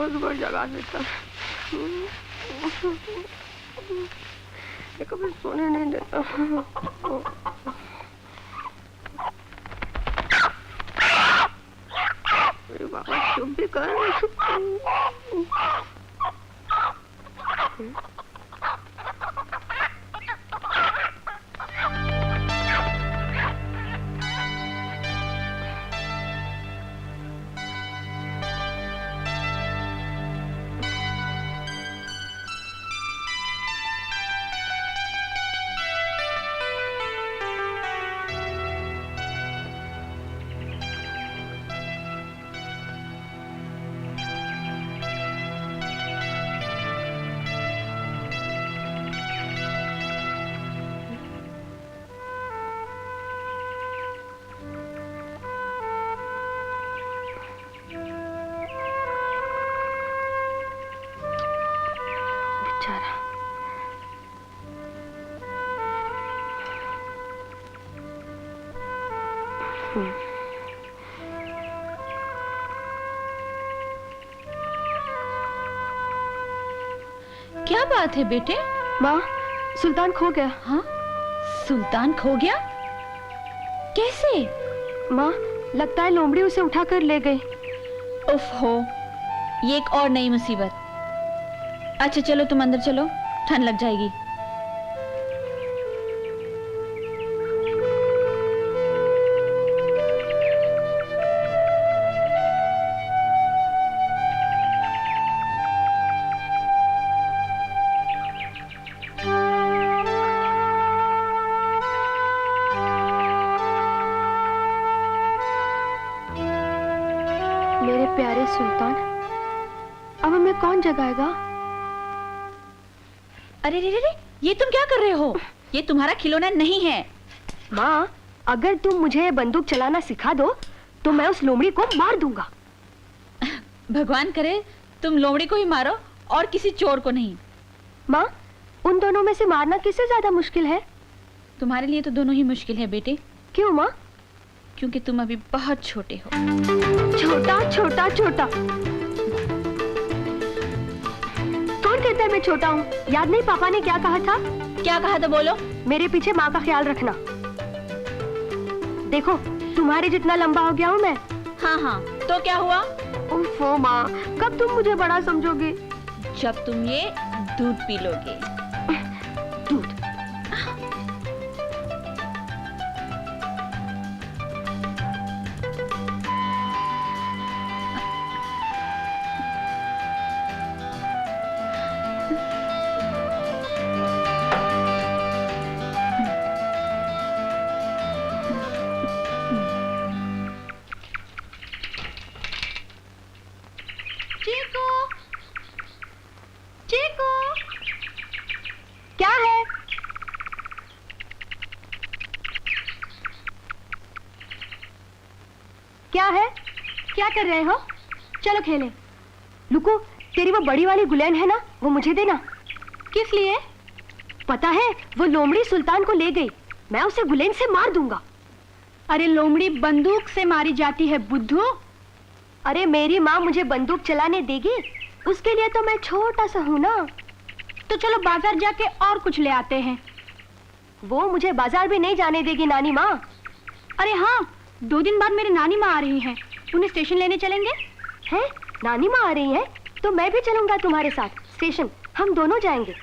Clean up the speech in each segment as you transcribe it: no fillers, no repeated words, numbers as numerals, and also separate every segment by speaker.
Speaker 1: सुबह जगा देता, ये कभी सोने नहीं देता। अरे बाबा चुप भी कर।
Speaker 2: क्या बात है बेटे?
Speaker 1: माँ, सुल्तान खो गया।
Speaker 2: हाँ? सुल्तान खो गया? कैसे?
Speaker 1: माँ, लगता है लोमड़ी उसे उठाकर ले गई।
Speaker 2: उफ हो, ये एक और नई मुसीबत। अच्छा चलो तुम अंदर चलो, ठंड लग जाएगी।
Speaker 1: प्यारे सुल्तान, अब हमें कौन जगाएगा?
Speaker 2: अरे रे रे रे, ये तुम क्या कर रहे हो? ये तुम्हारा खिलौना नहीं है।
Speaker 1: माँ, अगर तुम मुझे बंदूक चलाना सिखा दो तो मैं उस लोमड़ी को मार दूंगा।
Speaker 2: भगवान करे तुम लोमड़ी को ही मारो और किसी चोर को नहीं।
Speaker 1: माँ, उन दोनों में से मारना किससे ज्यादा मुश्किल है?
Speaker 2: तुम्हारे लिए तो दोनों ही मुश्किल है बेटे।
Speaker 1: क्यों माँ?
Speaker 2: क्योंकि तुम अभी बहुत छोटे हो।
Speaker 1: छोटा छोटा छोटा, कौन कहता है मैं छोटा हूँ? याद नहीं पापा ने क्या कहा था?
Speaker 2: क्या कहा था बोलो?
Speaker 1: मेरे पीछे माँ का ख्याल रखना। देखो तुम्हारे जितना लंबा हो गया हूँ मैं।
Speaker 2: हाँ हाँ, तो क्या हुआ?
Speaker 1: उफ़ो माँ, कब तुम मुझे बड़ा समझोगे?
Speaker 2: जब तुम ये दूध पी लोगे।
Speaker 1: दूध?
Speaker 2: चीकू, चीकू,
Speaker 1: क्या है? क्या है? क्या कर रहे हो? चलो खेलें। लुको, तेरी वो बड़ी वाली गुलेन है ना, वो मुझे देना।
Speaker 2: किस लिए?
Speaker 1: पता है, वो लोमड़ी सुल्तान को ले गई। मैं उसे गुलेन से मार दूंगा।
Speaker 2: अरे लोमड़ी बंदूक से मारी जाती है बुद्धू।
Speaker 1: अरे मेरी माँ मुझे बंदूक चलाने देगी? उसके लिए तो मैं छोटा सा हूँ ना।
Speaker 2: तो चलो बाजार जाके और कुछ ले आते हैं।
Speaker 1: वो मुझे बाजार भी नहीं जाने देगी नानी माँ।
Speaker 2: अरे हाँ, 2 दिन बाद मेरी नानी माँ आ रही हैं। उन्हें स्टेशन लेने चलेंगे?
Speaker 1: हैं? नानी माँ आ रही है तो मैं भी चलूंगा तुम्हारे साथ स्टेशन। हम दोनों जाएंगे।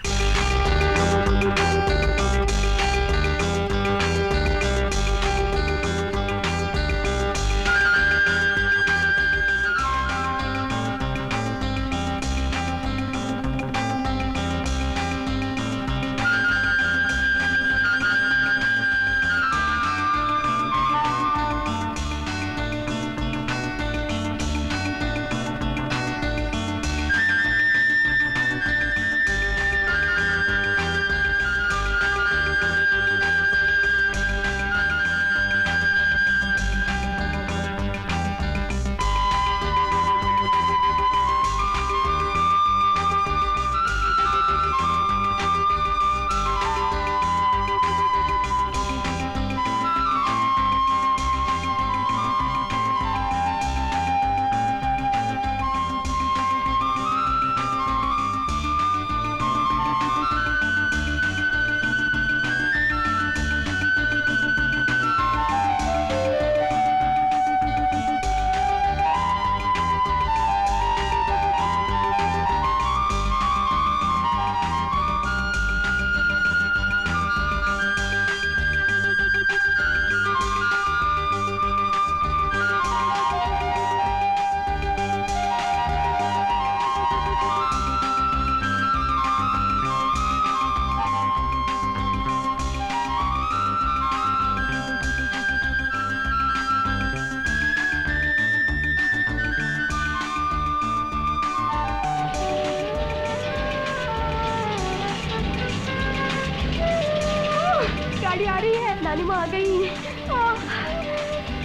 Speaker 1: गाड़ी आ रही है, नानी माँ आ गई।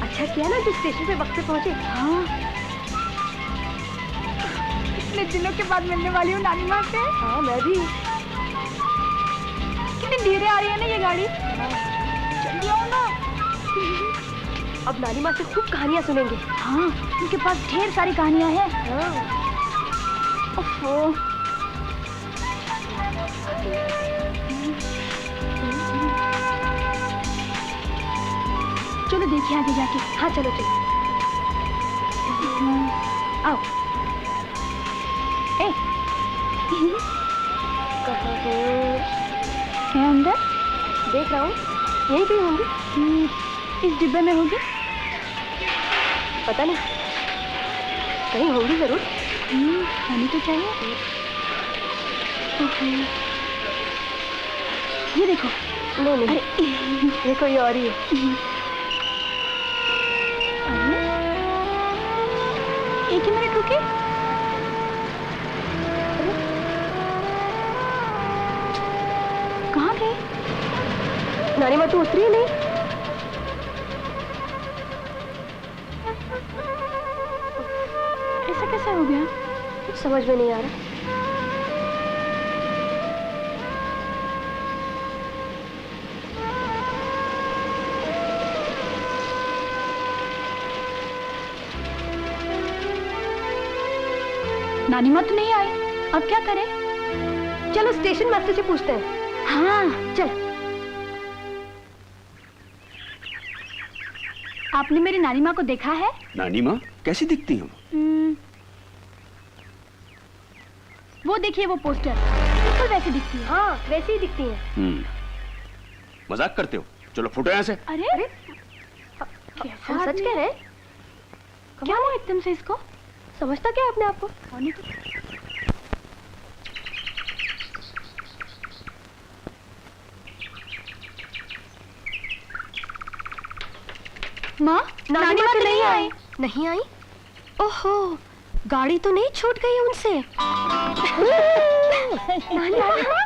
Speaker 1: अच्छा किया ना जो स्टेशन पे वक्त पे पहुंचे।
Speaker 2: हाँ, इतने दिनों के बाद मिलने वाली हूँ नानी माँ से।
Speaker 1: हाँ मैं भी।
Speaker 2: कितनी धीरे आ रही है ना ये गाड़ी। जल्दी आओ ना।
Speaker 1: अब नानी माँ से खूब कहानियाँ सुनेंगे।
Speaker 2: हाँ, उनके पास ढेर सारी कहानियाँ हैं।
Speaker 1: हाँ।
Speaker 2: ओफो। चलो देखिए आगे जाके।
Speaker 1: हाँ चलो चलो। आओ।
Speaker 2: ए,
Speaker 1: कहाँ है?
Speaker 2: है अंदर?
Speaker 1: देख रहा हूँ, यहीं कहीं होंगी।
Speaker 2: इस डिब्बे में होगी।
Speaker 1: पता नहीं, कहीं होंगी जरूर।
Speaker 2: होनी तो चाहिए। ये देखो।
Speaker 1: नहीं नहीं,
Speaker 2: अरे
Speaker 1: ये कोई और ही है।
Speaker 2: एक ही मिनट रुके। कहाँ गए?
Speaker 1: नानी माँ तो उतरी ही नहीं।
Speaker 2: ऐसा कैसा हो गया?
Speaker 1: कुछ समझ में नहीं आ रहा। नानी माँ तो नहीं आई, अब क्या करें? चलो स्टेशन मास्टर से पूछते हैं। हाँ चल। आपने मेरी नानी माँ को देखा है?
Speaker 3: नानी माँ कैसी दिखती हैं?
Speaker 1: वो देखिए वो पोस्टर, बिल्कुल वैसे दिखती है। हाँ वैसे ही दिखती है।
Speaker 3: मजाक करते हो? चलो फुटो यहाँ से।
Speaker 1: अरे हम सच कह रहे हैं? क्या हुआ एकदम से इसको? समझता क्या है अपने आप को? माँ, नानी माँ तो नहीं आई। नहीं आई? ओहो, गाड़ी तो नहीं छूट गई उनसे।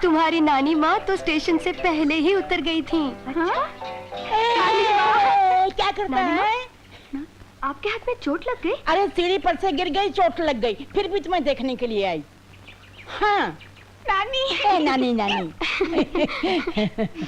Speaker 1: तुम्हारी नानी माँ तो स्टेशन से पहले ही उतर गई थी। अच्छा?
Speaker 4: क्या करता है?
Speaker 1: आपके हाथ में चोट लग गई?
Speaker 4: अरे सीढ़ी पर से गिर गई, चोट लग गई, फिर भी तुम्हें देखने के लिए आई। हाँ नानी। नानी नानी।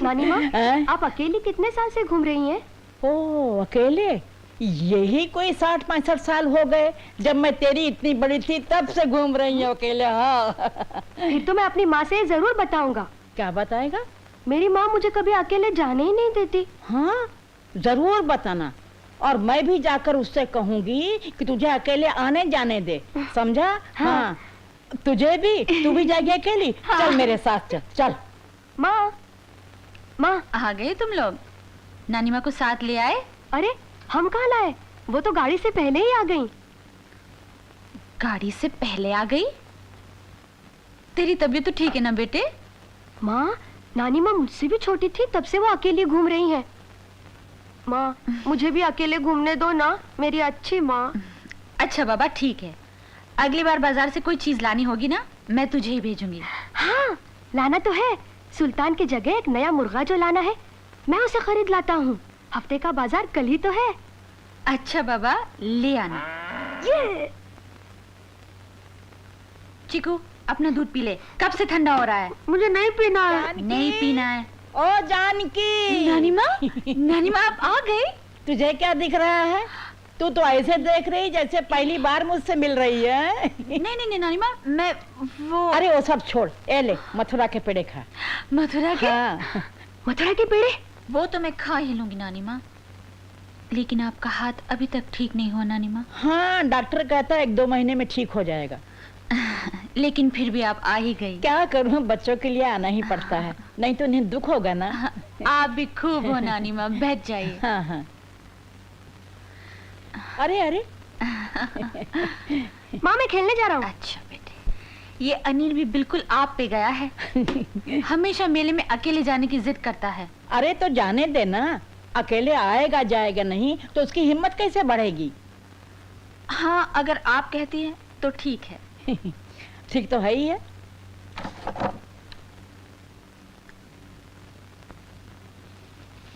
Speaker 1: नानी माँ, आप अकेली कितने साल से घूम रही हैं?
Speaker 4: ओ अकेले? यही कोई 60-65 साल हो गए, जब मैं तेरी इतनी बड़ी थी तब से घूम रही हूँ अकेले। हाँ।
Speaker 1: फिर तो मैं अपनी माँ से जरूर बताऊंगा।
Speaker 4: क्या बताएगा?
Speaker 1: मेरी माँ मुझे कभी अकेले जाने ही नहीं देती।
Speaker 4: हाँ जरूर बताना, और मैं भी जाकर उससे कहूंगी कि तुझे अकेले आने जाने दे, समझा? हाँ तुझे भी, तू भी जाएगी अकेली? हाँ। चल मेरे साथ चल। चल।
Speaker 1: माँ, माँ
Speaker 2: आ गए तुम लोग? नानी माँ को साथ ले आए?
Speaker 1: अरे हम कहाँ लाए, वो तो गाड़ी से पहले ही आ गई।
Speaker 2: गाड़ी से पहले आ गई? तेरी तबीयत तो ठीक है ना बेटे?
Speaker 1: माँ, नानी माँ मुझसे भी छोटी थी तब से वो अकेली घूम रही हैं। माँ मुझे भी अकेले घूमने दो ना, मेरी अच्छी माँ।
Speaker 2: अच्छा बाबा ठीक है, अगली बार बाजार से कोई चीज लानी होगी ना, मैं तुझे ही भेजूंगी।
Speaker 1: हाँ लाना तो है, सुल्तान की जगह एक नया मुर्गा जो लाना है, मैं उसे खरीद लाता हूँ। हफ्ते का बाजार कल ही तो है।
Speaker 2: अच्छा बाबा ले आना।
Speaker 1: ये
Speaker 2: चिकू अपना दूध पी ले, कब से ठंडा हो रहा है।
Speaker 1: मुझे नहीं पीना है।
Speaker 2: नहीं पीना है?
Speaker 4: ओ जानकी।
Speaker 2: नानी माँ, नानी माँ आप आ गई?
Speaker 4: तुझे क्या दिख रहा है? तू तो ऐसे देख रही जैसे पहली बार मुझसे मिल रही है।
Speaker 2: नहीं नहीं नहीं नानी माँ, मैं वो।
Speaker 4: अरे वो सब छोड़, ए ले मथुरा के पेड़े खा।
Speaker 2: मथुरा के?
Speaker 4: हाँ।
Speaker 1: मथुरा के पेड़े?
Speaker 2: वो तो मैं खा ही लूंगी नानी माँ, लेकिन आपका हाथ अभी तक ठीक नहीं हुआ नानी माँ।
Speaker 4: हाँ डॉक्टर कहता है 1-2 महीने में ठीक हो जाएगा।
Speaker 2: लेकिन फिर भी आप आ ही गई।
Speaker 4: क्या करूँ, बच्चों के लिए आना ही पड़ता है, नहीं तो उन्हें दुख होगा ना।
Speaker 2: आप भी खूब हो नानी माँ, बैठ जाइए।
Speaker 4: हाँ हाँ। अरे अरे।
Speaker 1: माँ मैं खेलने जा रहा हूँ।
Speaker 2: अच्छा बेटे, ये अनिल भी बिल्कुल आप पे गया है। हमेशा मेले में अकेले जाने की जिद करता है।
Speaker 4: अरे तो जाने देना, अकेले आएगा जाएगा नहीं तो उसकी हिम्मत कैसे बढ़ेगी?
Speaker 2: हाँ अगर आप कहती हैं तो ठीक है।
Speaker 4: ठीक तो है ही है।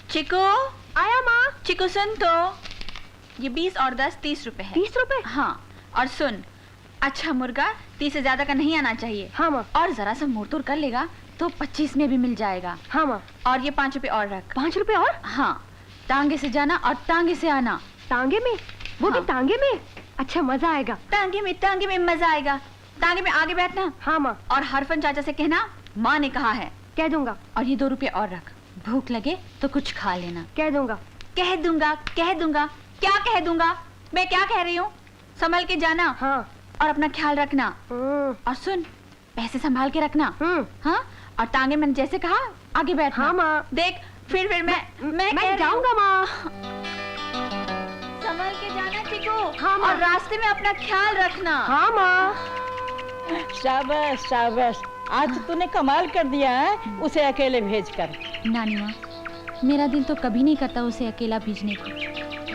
Speaker 2: चिकू
Speaker 1: आया माँ।
Speaker 2: चिकू सुन तो, ये 20 और 10 30 रुपए है।
Speaker 1: 30 रुपए?
Speaker 2: हाँ और सुन, अच्छा मुर्गा 30 से ज्यादा का नहीं आना चाहिए।
Speaker 1: हाँ माँ।
Speaker 2: और जरा सा मोड़ तोड़ कर लेगा तो 25 में भी मिल जाएगा।
Speaker 1: हाँ माँ।
Speaker 2: और ये 5 रुपए और रख।
Speaker 1: 5 रुपए और?
Speaker 2: हाँ, टांगे से जाना और टांगे से आना।
Speaker 1: टांगे में? वो
Speaker 2: हाँ।
Speaker 1: भी टांगे में? अच्छा मजा आएगा।
Speaker 2: टांगे में मजा आएगा। टांगे में आगे बैठना।
Speaker 1: हाँ माँ।
Speaker 2: और हरफन चाचा से कहना माँ ने कहा है।
Speaker 1: कह दूंगा।
Speaker 2: और ये 2 रुपए और रख, भूख लगे तो कुछ खा लेना।
Speaker 1: कह दूंगा।
Speaker 2: कह दूंगा, कह दूंगा, क्या कह दूंगा? मैं क्या कह रही हूँ? संभल के जाना।
Speaker 1: हाँ।
Speaker 2: और अपना ख्याल रखना। और सुन, पैसे संभाल के रखना। हाँ, और टांगे में जैसे कहा आगे बैठना।
Speaker 1: हाँ माँ।
Speaker 2: देख फिर
Speaker 1: मैं जाऊंगा माँ।
Speaker 2: संभल के जाना चिकू।
Speaker 1: हाँ माँ।
Speaker 2: और रास्ते में अपना ख्याल रखना।
Speaker 1: हाँ माँ।
Speaker 4: शाबाश शाबाश, आज तूने कमाल कर दिया है उसे अकेले भेजकर।
Speaker 2: नानी माँ, मेरा दिल तो कभी नहीं करता उसे अकेला भेजने को।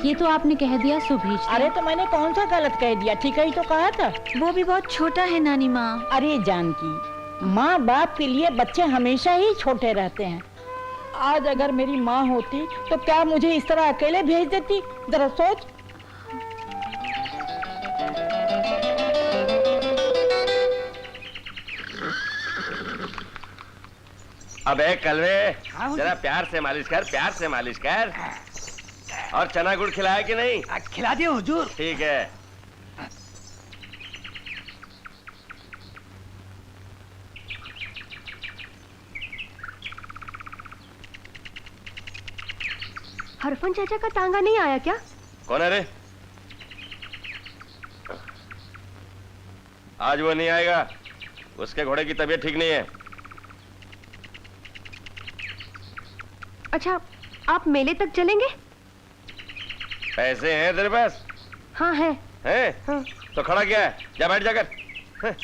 Speaker 2: ये तो आपने कह दिया सो भेज दिया।
Speaker 4: अरे तो मैंने कौन सा गलत कह दिया, ठीक ही तो कहा था।
Speaker 2: वो भी बहुत छोटा है नानी माँ।
Speaker 4: अरे जानकी, माँ बाप के लिए बच्चे हमेशा ही छोटे रहते हैं। आज अगर मेरी माँ होती तो क्या मुझे इस तरह अकेले भेज देती? जरा सोच।
Speaker 5: अबे कलवे, जरा प्यार से मालिश कर, प्यार से मालिश कर। और चना गुड़ खिलाया कि नहीं?
Speaker 6: खिला दिया हुजूर।
Speaker 5: ठीक है।
Speaker 1: हरफन चाचा का टांगा नहीं आया क्या?
Speaker 5: कौन है रे? आज वो नहीं आएगा, उसके घोड़े की तबीयत ठीक नहीं है।
Speaker 1: अच्छा, आप मेले तक चलेंगे?
Speaker 5: पैसे हैं तेरे पास?
Speaker 1: हाँ है।
Speaker 5: हैं?
Speaker 1: हाँ।
Speaker 5: तो खड़ा क्या है? जा बैठ जाकर। हैं?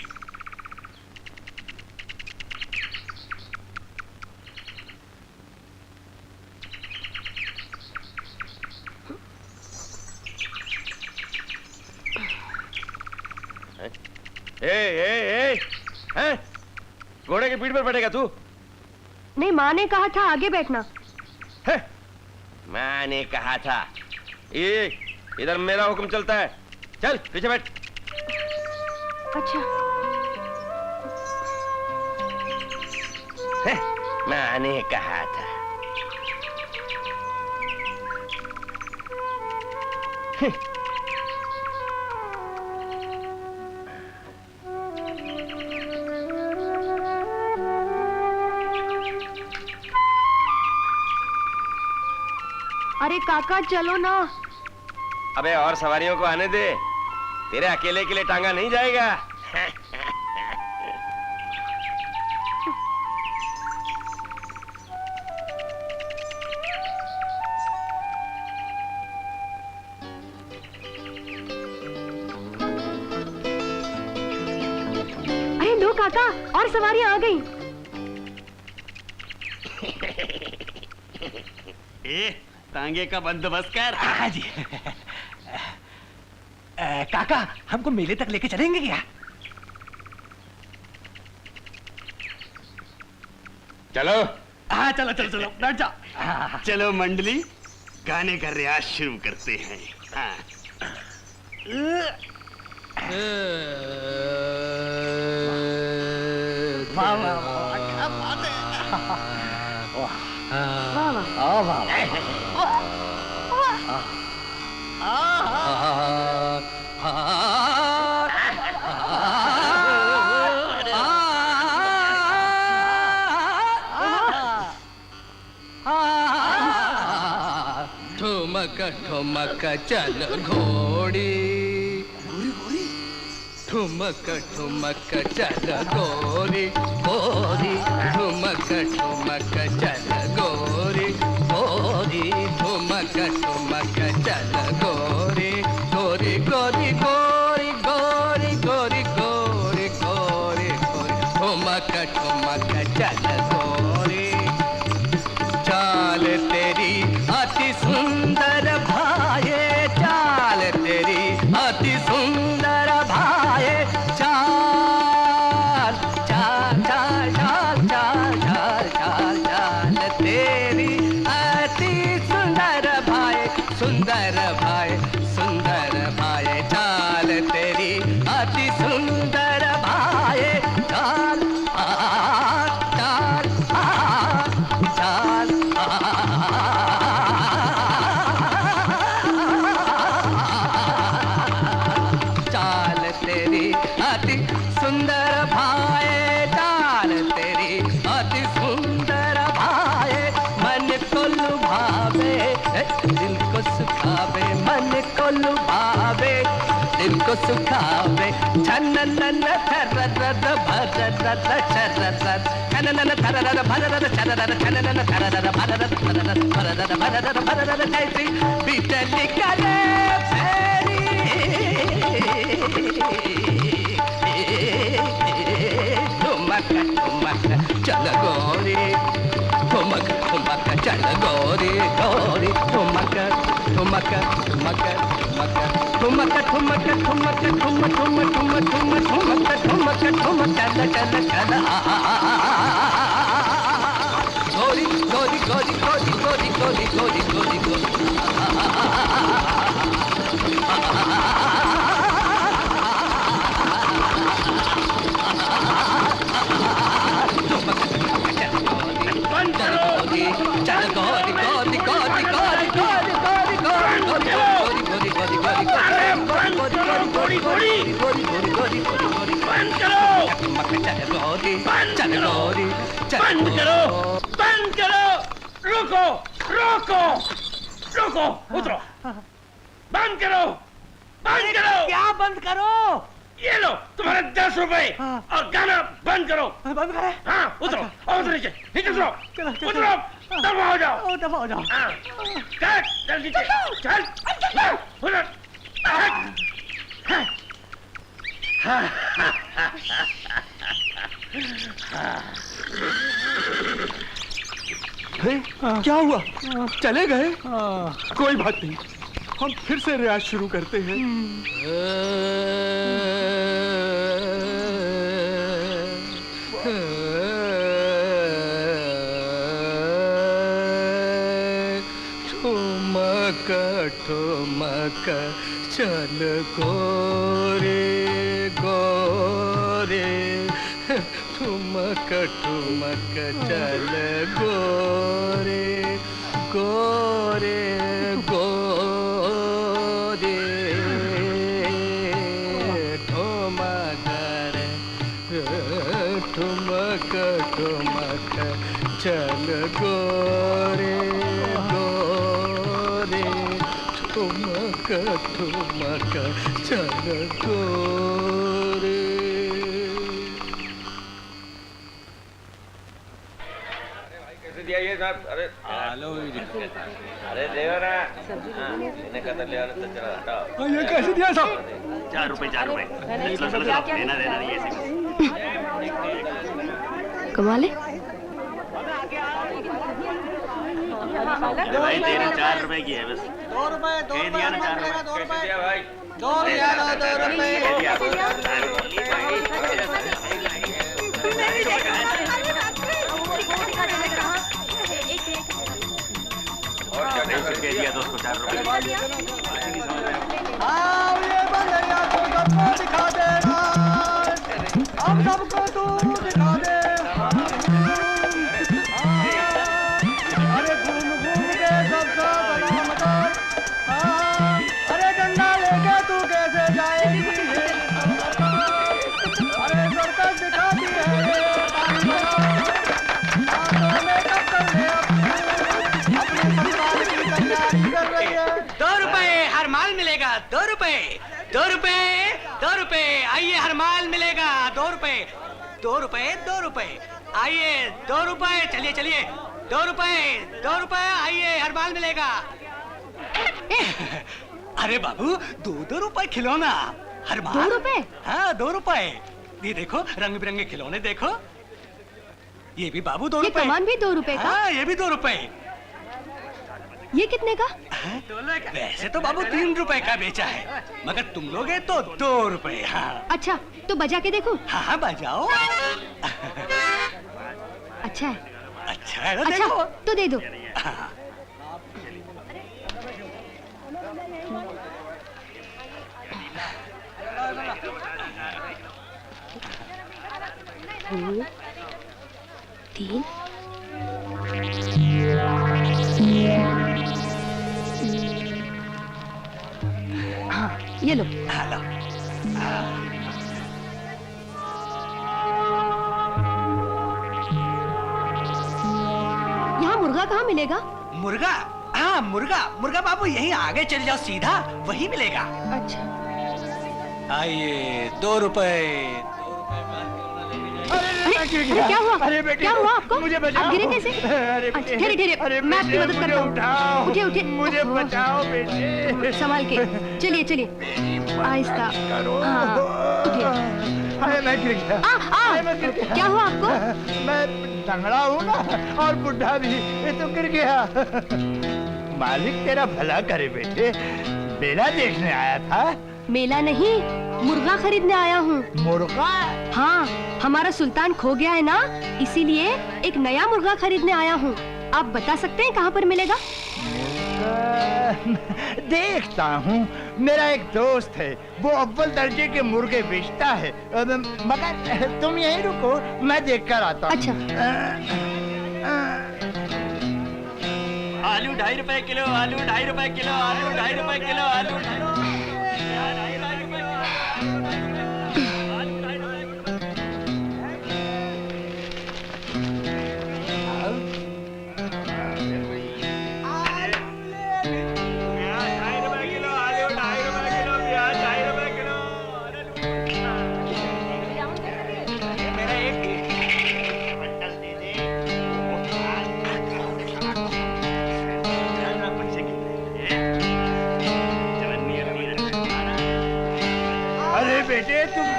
Speaker 5: हैं? घोड़े की पीठ पर बैठेगा तू?
Speaker 1: नहीं, माँ ने कहा था आगे बैठना।
Speaker 5: है? माँ ने कहा था। ये इधर मेरा हुक्म चलता है। चल पीछे बैठ।
Speaker 1: अच्छा।
Speaker 5: है? माँ ने कहा था। है?
Speaker 1: अरे काका चलो ना।
Speaker 5: अबे और सवारियों को आने दे, तेरे अकेले के लिए टांगा नहीं जाएगा।
Speaker 1: अरे लो काका, और सवारियां आ गई।
Speaker 6: तांगे का बंदोबस्त कर।
Speaker 7: हाँ जी। काका हमको मेले तक लेके चलेंगे क्या?
Speaker 5: चलो।
Speaker 6: हाँ चलो चलो चलो बैठ जाओ। चलो मंडली, गाने का रियाज शुरू करते हैं। हाँ।
Speaker 7: वाह वाह वाह, क्या बात है।
Speaker 1: वाह वाह।
Speaker 8: ठुमक ठुमक चल घोड़ी, ठुमक ठुमक चल गोरी गोरी, ठुमक ठुमक चल गोरी गोरी, ठुमक ठुमक चल गोरी गोरी गोरी गोरी गोरी गोरी गोरी गोरी गोरी, ठुमक ठुमक चल गोरी। चाल तेरी अति सुंदर भाये, चाल तेरी अति सुंदर भाये, चाल चाल चाल चाल चाल चाल चाल तेरी अति सुंदर भाये, सुंदर भाये सुंदर भाये, चाल तेरी अति सुंदर भाये, चाल चाल चाल चाल तेरी अति सुंदर भाए, चाल तेरी अति सुंदर भाए, मन को लुभावे दिल को सुखावे, मन को लुभावे दिल को सुखावे, छनन थररद भररद शररद, छनन थररद भररद शररद, छनन थररद भररद भररद भररद भररद भररद, जैसी बिजली करे फेरी, ठुमक ठुमक चल गोरी, ठुमक ठुमक चल गोरी गोरी, ठुमक ठुमक ठुमक ठुमक ठुमक ठुमक ठुमक ठुम ठुम ठुम ठुम ठुमक ठुमक ठुम चल चल चल गोरी गोरी गोरी गोरी गोरी गोरी गोरी गोरी गोरी, चल गोरी गोरी गोरी गोरी गोरी गोरी गोरी गोरी गोरी गोरी गोरी गोरी गोरी गोरी गोरी गोरी, बंद करो, चल गोरी चल गोरी, बंद करो,
Speaker 6: बंद करो, रुको रुको।
Speaker 5: रोको, उतरो। बंद करो, बंद करो।
Speaker 7: क्या बंद करो?
Speaker 5: ये लो तुम्हारे 10 रुपए और गाना बंद करो।
Speaker 7: बंद करे?
Speaker 5: हाँ, उतरो। और उतरो नीचे, नीचे उतरो।
Speaker 7: चलो, चलो,
Speaker 5: उतरो, दबा हो जाओ।
Speaker 7: ओ, दबा हो जाओ।
Speaker 5: हाँ, चल नीचे, चल। उतर।
Speaker 3: क्या हुआ? चले गए? कोई बात नहीं, हम फिर से रियाज शुरू करते हैं।
Speaker 8: ठुमक चल गोरे गोरे, ठुमक ठुमक चल गोरे गोरे गोरे, ठुमक ठुमक ठुमक चल गोरे गोरे, ठुमक ठुमक चल गोरे।
Speaker 5: कैसे दिया ये साहब? अरे अरे देव ना, इन्हें कदर ले आना तो चला हटाओ।
Speaker 3: ये कैसे दिया साहब?
Speaker 6: 4 रुपए 4 रुपए। चलो चलो चलो, लेना देना नहीं ऐसे।
Speaker 1: कमाल है।
Speaker 6: भाई तेरे 4 रुपए की है बस।
Speaker 7: 2 रुपए, 2
Speaker 6: दे दिया ना 4 रुपए।
Speaker 5: कैसे दिया भाई?
Speaker 7: 2 रुपया लो, 2 रुपए।
Speaker 5: और क्या
Speaker 6: दे दिया दोस्त को 4 रुपए।
Speaker 7: आओ ये बंदरिया को सबको दिखा देना, हम सबको तू दिखा दे। अरे घूम घूम के सबको बना मचान। अरे डंडा लेके तू कैसे जाएगी? अरे सर्कस दिखाती है ये पानी बना। हाथों में कब कर ले अपनी सरकार की तैयारी कर रही है।
Speaker 8: 2 रुपए हर माल मिलेगा, 2 रुपए 2 रुपए 2 रुपए, आइए हर माल मिलेगा, 2 रुपए 2 रुपए 2 रुपए, आइए 2 रुपए, चलिए चलिए 2 रुपए 2 रुपए, आइए हर माल मिलेगा। अरे बाबू 2-2 रुपए खिलौना हर माल।
Speaker 1: 2 रुपए?
Speaker 8: हाँ 2 रुपए। ये देखो रंग बिरंगे खिलौने देखो, ये भी बाबू 2
Speaker 1: ये
Speaker 8: रुपए।
Speaker 1: कमान भी 2 रुपए का?
Speaker 8: हाँ ये भी 2 रुपए।
Speaker 1: ये कितने का?
Speaker 8: वैसे तो बाबू 3 रुपए का बेचा है, मगर तुम लोगे तो 2 रुपए। हाँ
Speaker 1: अच्छा, तो बजा के देखो।
Speaker 8: हाँ हाँ बजाओ।
Speaker 1: अच्छा है।
Speaker 8: अच्छा है ना,
Speaker 1: अच्छा
Speaker 8: देखो।
Speaker 1: तो दे दो।
Speaker 8: हाँ।
Speaker 1: दो, 3। हाँ ये लो।
Speaker 8: हेलो।
Speaker 1: यहाँ मुर्गा कहाँ मिलेगा?
Speaker 8: मुर्गा? हाँ मुर्गा मुर्गा बाबू यहीं आगे चले जाओ, सीधा वही मिलेगा।
Speaker 1: अच्छा।
Speaker 8: आइए 2 रुपए।
Speaker 1: अरे क्या हुआ?
Speaker 7: अरे बेटे,
Speaker 1: क्या हुआ आपको?
Speaker 7: मुझे बचाओ।
Speaker 1: आप गिरे कैसे?
Speaker 7: अरे
Speaker 1: अच्छा, ठहरे ठहरे,
Speaker 7: अरे
Speaker 1: मैं आपकी
Speaker 7: बेटे,
Speaker 1: मदद
Speaker 7: मुझे
Speaker 1: करता हूँ।
Speaker 7: उठाओ।
Speaker 1: उठिए उठिए।
Speaker 7: मुझे
Speaker 1: ओहो।
Speaker 7: बचाओ बेटे।
Speaker 1: संभाल के। चलिए चलिए, आहिस्ता। हाँ, उठिए।
Speaker 7: अरे मैं गिर गया। अरे मैं गिर गया।
Speaker 1: क्या हुआ आपको?
Speaker 7: मैं टंगड़ा हूँ ना, और बुढ़ा भी, ये तो गिर गया। मालिक तेरा भला करे बेटे, मेला देखने आया था।
Speaker 1: मेला नहीं, मुर्गा खरीदने आया हूँ।
Speaker 7: मुर्गा?
Speaker 1: हाँ, हमारा सुल्तान खो गया है ना, इसीलिए एक नया मुर्गा खरीदने आया हूँ। आप बता सकते हैं कहाँ पर मिलेगा?
Speaker 7: देखता हूँ, मेरा एक दोस्त है, वो अव्वल दर्जे के मुर्गे बेचता है, मगर तुम यहीं रुको, मैं देख कर आता हूँ।
Speaker 1: अच्छा।
Speaker 6: आलू 2.5 रुपए किलो, आलू 2.5 रुपए किलो, आलू 2.5 रुपए किलो, आलू 2.5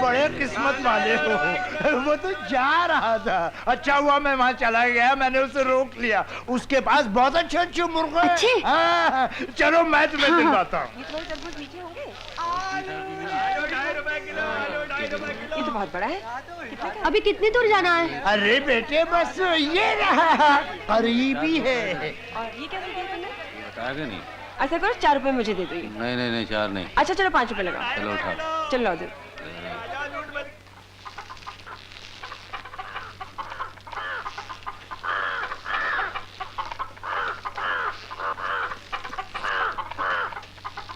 Speaker 7: बड़े किस्मत वाले हो। वो तो जा रहा था, अच्छा हुआ मैं वहाँ चला गया, मैंने उसे रोक लिया। उसके पास बहुत अच्छे अच्छे मुर्गे हैं। हाँ, चलो मैं तुम्हें दिलवाता हूँ।
Speaker 1: ये तो बहुत बड़ा है। अभी कितनी दूर जाना है?
Speaker 7: अरे बेटे बस ये रहा, करीबी है।
Speaker 1: और ये क्या दिया तुमने?
Speaker 5: बताया नहीं।
Speaker 1: ऐसा करो 4 रुपए मुझे दे दो।
Speaker 5: नहीं 4 नहीं।
Speaker 1: अच्छा चलो 5 रुपए लगा।
Speaker 5: चलो उठाओ।
Speaker 1: चलो लाओ दो।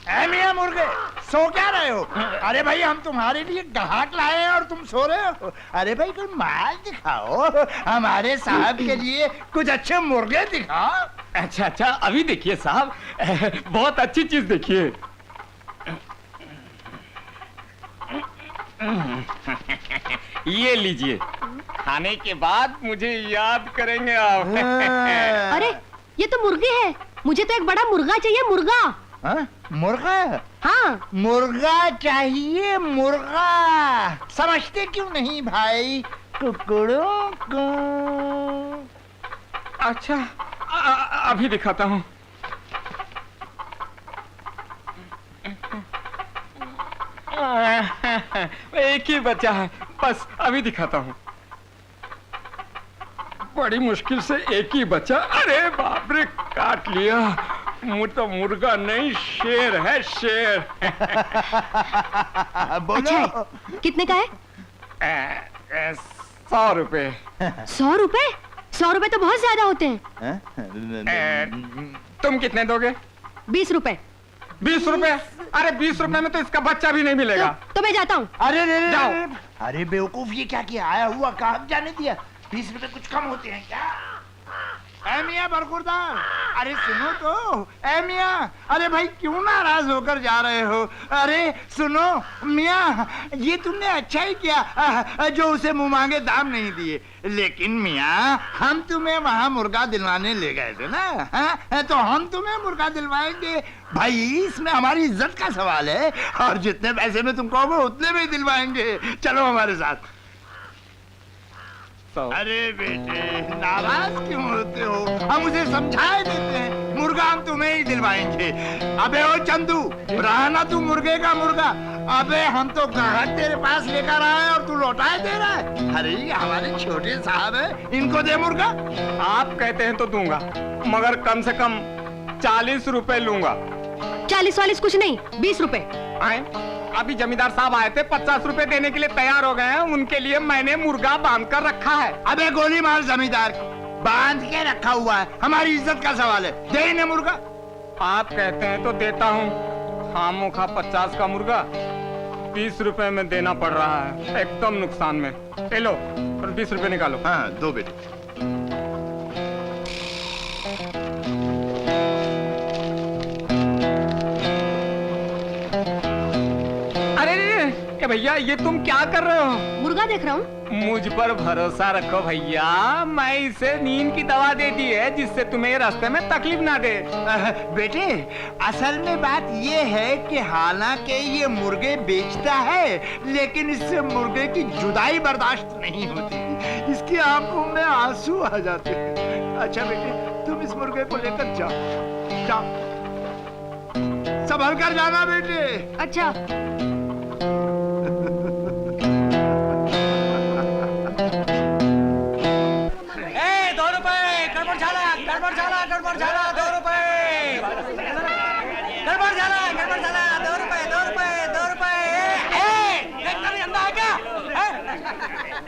Speaker 7: ऐ मियां मुर्गे, सो क्या रहे हो? अरे भाई हम तुम्हारे लिए ग्राहक लाए हैं और तुम सो रहे हो। अरे भाई कोई माल दिखाओ, हमारे साहब के लिए कुछ अच्छे मुर्गे दिखाओ।
Speaker 3: अच्छा अभी देखिए साहब, बहुत अच्छी चीज देखिए। ये लीजिए, खाने के बाद मुझे याद करेंगे आप।
Speaker 1: अरे ये तो मुर्गे है, मुझे तो एक बड़ा मुर्गा चाहिए। मुर्गा।
Speaker 7: हाँ? मुर्गा?
Speaker 1: हाँ
Speaker 7: मुर्गा चाहिए, मुर्गा। समझते क्यों नहीं भाई? कुकड़ों को।
Speaker 3: अच्छा अभी दिखाता हूँ। एक ही बचा है, बस अभी दिखाता हूँ। बड़ी मुश्किल से एक ही बचा। अरे बाप रे, काट लिया। तो मुर्गा नहीं, शेर है, शेर।
Speaker 7: बोलो।
Speaker 1: अच्छा कितने का है?
Speaker 3: 100 रुपए।
Speaker 1: 100 रुपए? 100 रुपए तो बहुत ज्यादा होते हैं।
Speaker 3: तुम कितने दोगे?
Speaker 1: 20 रुपए।
Speaker 3: 20 रुपए? अरे 20 रुपए में तो इसका बच्चा भी नहीं मिलेगा।
Speaker 1: तो मैं जाता हूँ।
Speaker 7: अरे
Speaker 3: जाओ।
Speaker 7: अरे बेवकूफ, ये क्या किया? आया हुआ काम जाने दिया। 20 रुपए कुछ कम होते हैं क्या? ऐ मियां बरखुरदार, अरे सुनो तो। ऐ मियां, अरे भाई क्यों नाराज होकर जा रहे हो? अरे सुनो मियां, ये तुमने अच्छा ही किया जो उसे मुंह मांगे दाम नहीं दिए। लेकिन मियां, हम तुम्हें वहां मुर्गा दिलवाने ले गए थे ना, हाँ? तो हम तुम्हें मुर्गा दिलवाएंगे भाई, इसमें हमारी इज्जत का सवाल है। और जितने पैसे में तुम कहोगे उतने में दिलवाएंगे। चलो हमारे साथ। अरे बेटे, नाराज क्यों होते हो? हम उसे समझाए देते हैं, मुर्गा हम तुम्हें ही दिलवाएंगे। अबे ओ चंदू, रहा तू मुर्गे का मुर्गा। अबे हम तो ग्राहक तेरे पास लेकर आए और तू लौटाए दे रहा है। अरे ये हमारे छोटे साहब है, इनको दे मुर्गा।
Speaker 3: आप कहते हैं तो दूंगा, मगर कम से कम 40 रुपए लूंगा।
Speaker 1: 40 कुछ नहीं, 20 रुपए।
Speaker 3: आए? अभी जमींदार साहब आए थे, 50 रुपए देने के लिए तैयार हो गए हैं। उनके लिए मैंने मुर्गा बांध कर रखा है।
Speaker 7: अबे गोली मार जमींदार को, बांध के रखा हुआ है, हमारी इज्जत का सवाल है। दे इन्हें मुर्गा।
Speaker 3: आप कहते हैं तो देता हूँ। खामोखा 50 का मुर्गा 20 रुपए में देना पड़ रहा है, एकदम नुकसान में। ले लो और 20 रुपए निकालो।
Speaker 7: हाँ दो बेटे।
Speaker 3: भैया ये तुम क्या कर रहे हो?
Speaker 1: मुर्गा देख रहा हूँ।
Speaker 3: मुझ पर भरोसा रखो भैया, मैं इसे नींद की दवा दे दी है जिससे तुम्हें रास्ते में तकलीफ ना दे।
Speaker 7: बेटे असल में बात ये है कि हालांकि ये मुर्गे बेचता है, लेकिन इससे मुर्गे की जुदाई बर्दाश्त नहीं होती। इसकी आंखों में आंसू आ जाते हैं। अच्छा बेटे, तुम इस मुर्गे को लेकर जाओ, जाओ, संभल कर जाना बेटे।
Speaker 1: अच्छा।
Speaker 8: गड़बड़ झाला 2 रुपए। गड़बड़ झाला 2 रुपए 2 रुपए 2 रुपए। देखता नहीं अंधा है क्या?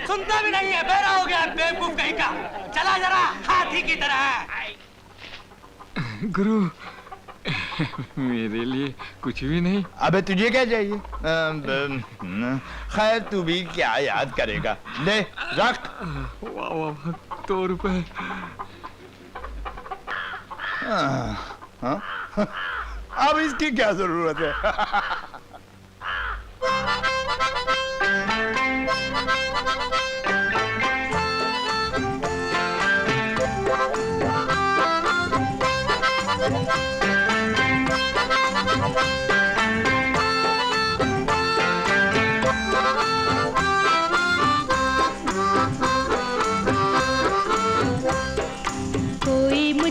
Speaker 8: सुनता भी नहीं है, बहरा हो गया बेवकूफ कहीं का। चला जरा हाथी की तरह।
Speaker 3: गुरु मेरे लिए कुछ भी नहीं।
Speaker 7: अबे तुझे क्या चाहिए? खैर तू भी क्या याद करेगा, ले रख।
Speaker 3: वाह वाह 2 रुपए।
Speaker 7: हाँ? अब इसकी क्या जरूरत है?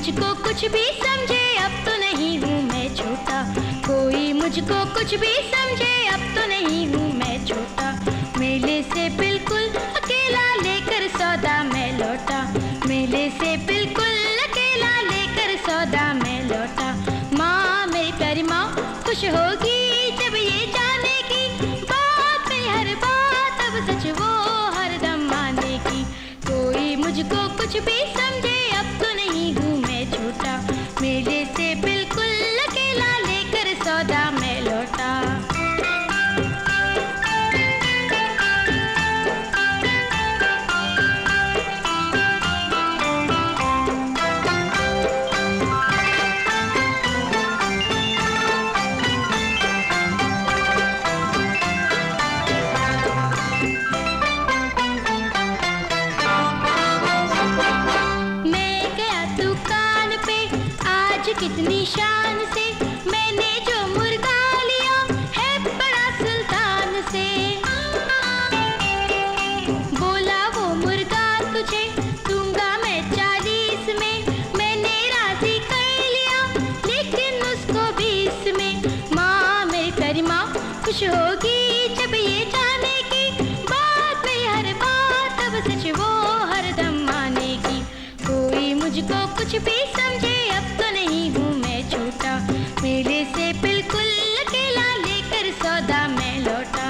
Speaker 9: मुझको कुछ भी समझे, अब तो नहीं हूँ मैं छोटा। कोई मुझको कुछ भी समझे, अब तो नहीं हूँ मैं छोटा। मेले से बिल्कुल अकेला लेकर सौदा मैं लौटा। मेले से बिल्कुल अकेला लेकर सौदा मैं लौटा। माँ मेरी प्यारी माँ खुश होगी जब ये जानेगी, बात मेरी हर बात अब सच वो हरदम मानेगी। कोई मुझको कुछ भी समझे, अब तो नहीं हूँ मैं छोटा। मेले से बिल्कुल अकेला लेकर सौदा मैं लौटा। कितनी शान से मैंने जो मुर्गा लिया है बड़ा सुल्तान से। बोला वो मुर्गा तुझे दूंगा मैं 40 में, मैंने राजी कर लिया लेकिन उसको 20 में। माँ मेरी प्यारी माँ खुश होगी जब ये जानेगी, बात मेरी हर बात अब सच वो हरदम मानेगी। कोई मुझको कुछ भी समझे, अब तो नहीं हूँ मैं छोटा। मेले से बिल्कुल अकेला लेकर सौदा मैं लौटा।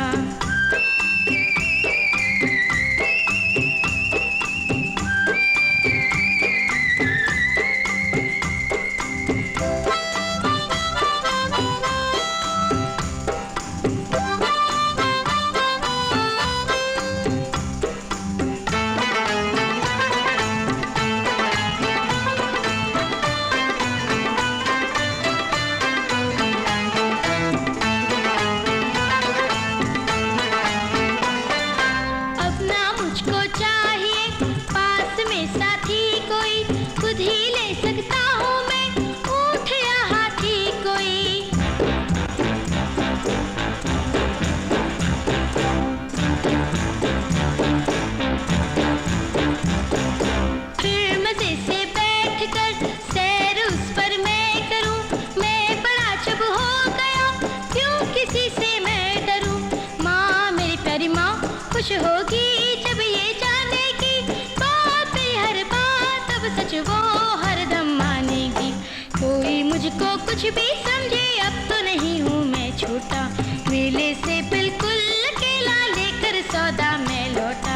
Speaker 9: खुश होगी जब ये जानेगी, बात मेरी हर बात अब सच वो हरदम मानेगी। कोई मुझको कुछ भी समझे, अब तो नहीं हूँ मैं छोटा। मेले से बिल्कुल अकेला लेकर सौदा मैं लौटा।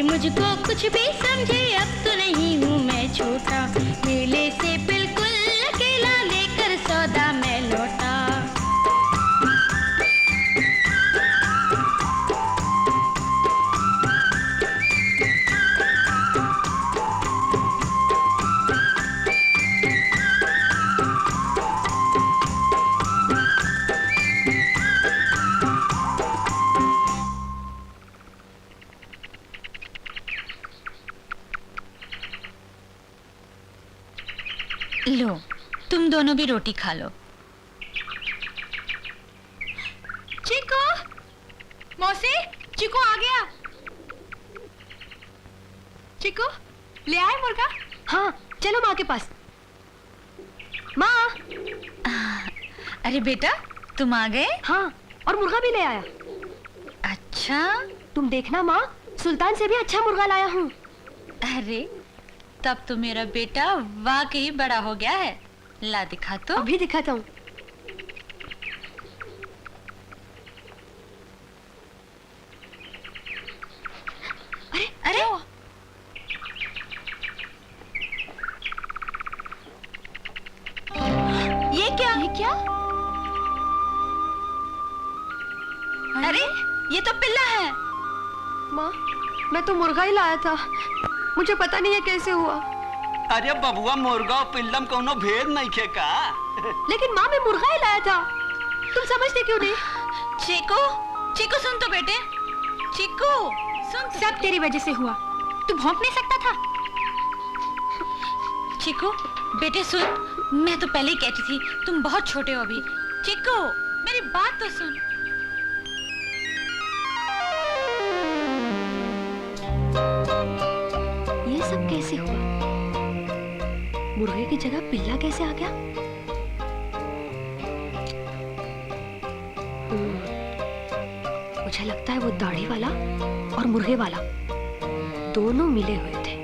Speaker 9: मुझको कुछ भी समझे, अब तो नहीं हूँ मैं छोटा। मेले से बिल्कुल अकेला लेकर सौदा मैं लौटा।
Speaker 2: लो, तुम दोनों भी रोटी खा लो।
Speaker 1: चिको, मौसी, चिको आ गया। चिको, ले आए मुर्गा? हाँ, चलो माँ के पास। माँ।
Speaker 2: अरे बेटा, तुम आ गए?
Speaker 1: हाँ, और मुर्गा भी ले आया।
Speaker 2: अच्छा,
Speaker 1: तुम देखना माँ, सुल्तान से भी अच्छा मुर्गा लाया हूँ।
Speaker 2: अरे, तब तो मेरा बेटा वाकई बड़ा हो गया है। ला दिखा तो।
Speaker 1: अभी दिखाता हूँ।
Speaker 2: अरे ये तो पिल्ला है।
Speaker 1: माँ, मैं तो मुर्गा ही लाया था, मुझे पता नहीं है कैसे हुआ।
Speaker 8: अरे बबुआ मुर्गा और पिल्लम कोनो भेद नहीं खे का।
Speaker 1: लेकिन माँ, मैं मुर्गा ही लाया था, तुम समझते क्यों नहीं?
Speaker 2: चीकू, चीकू सुन तो बेटे, चीकू सुन। सब तेरी वजह से हुआ, तू भौंक नहीं सकता था। चीकू बेटे सुन, मैं तो पहले ही कहती थी तुम बहुत छोटे हो अभी। चीकू मेरी बात तो सुन।
Speaker 1: ये सब कैसे हुआ? मुर्गे की जगह पिल्ला कैसे आ गया? मुझे लगता है वो दाढ़ी वाला और मुर्गे वाला दोनों मिले हुए थे।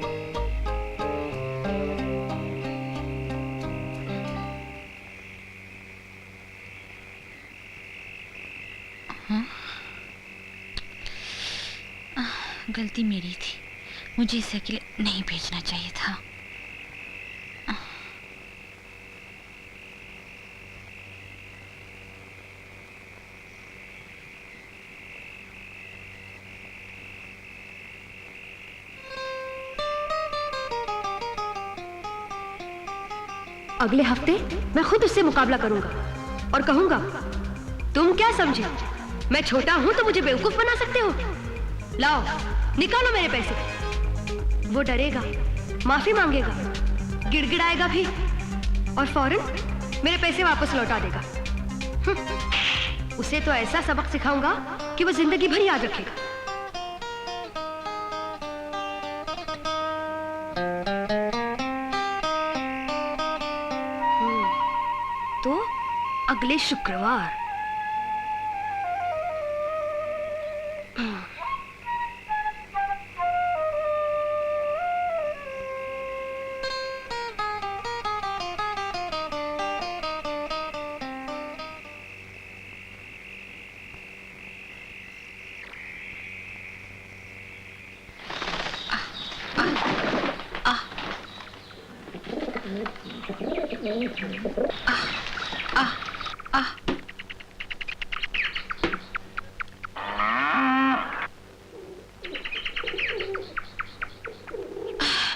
Speaker 2: गलती मेरी थी, मुझे इसे अकेले नहीं भेजना चाहिए था।
Speaker 1: अगले हफ्ते मैं खुद उससे मुकाबला करूंगा और कहूंगा, तुम क्या समझे, मैं छोटा हूं तो मुझे बेवकूफ बना सकते हो? लाओ, निकालो मेरे पैसे। वो डरेगा, माफी मांगेगा, गिड़गिड़ाएगा भी और फौरन मेरे पैसे वापस लौटा देगा। उसे तो ऐसा सबक सिखाऊंगा कि वो जिंदगी भर याद रखेगा। तो अगले शुक्रवार।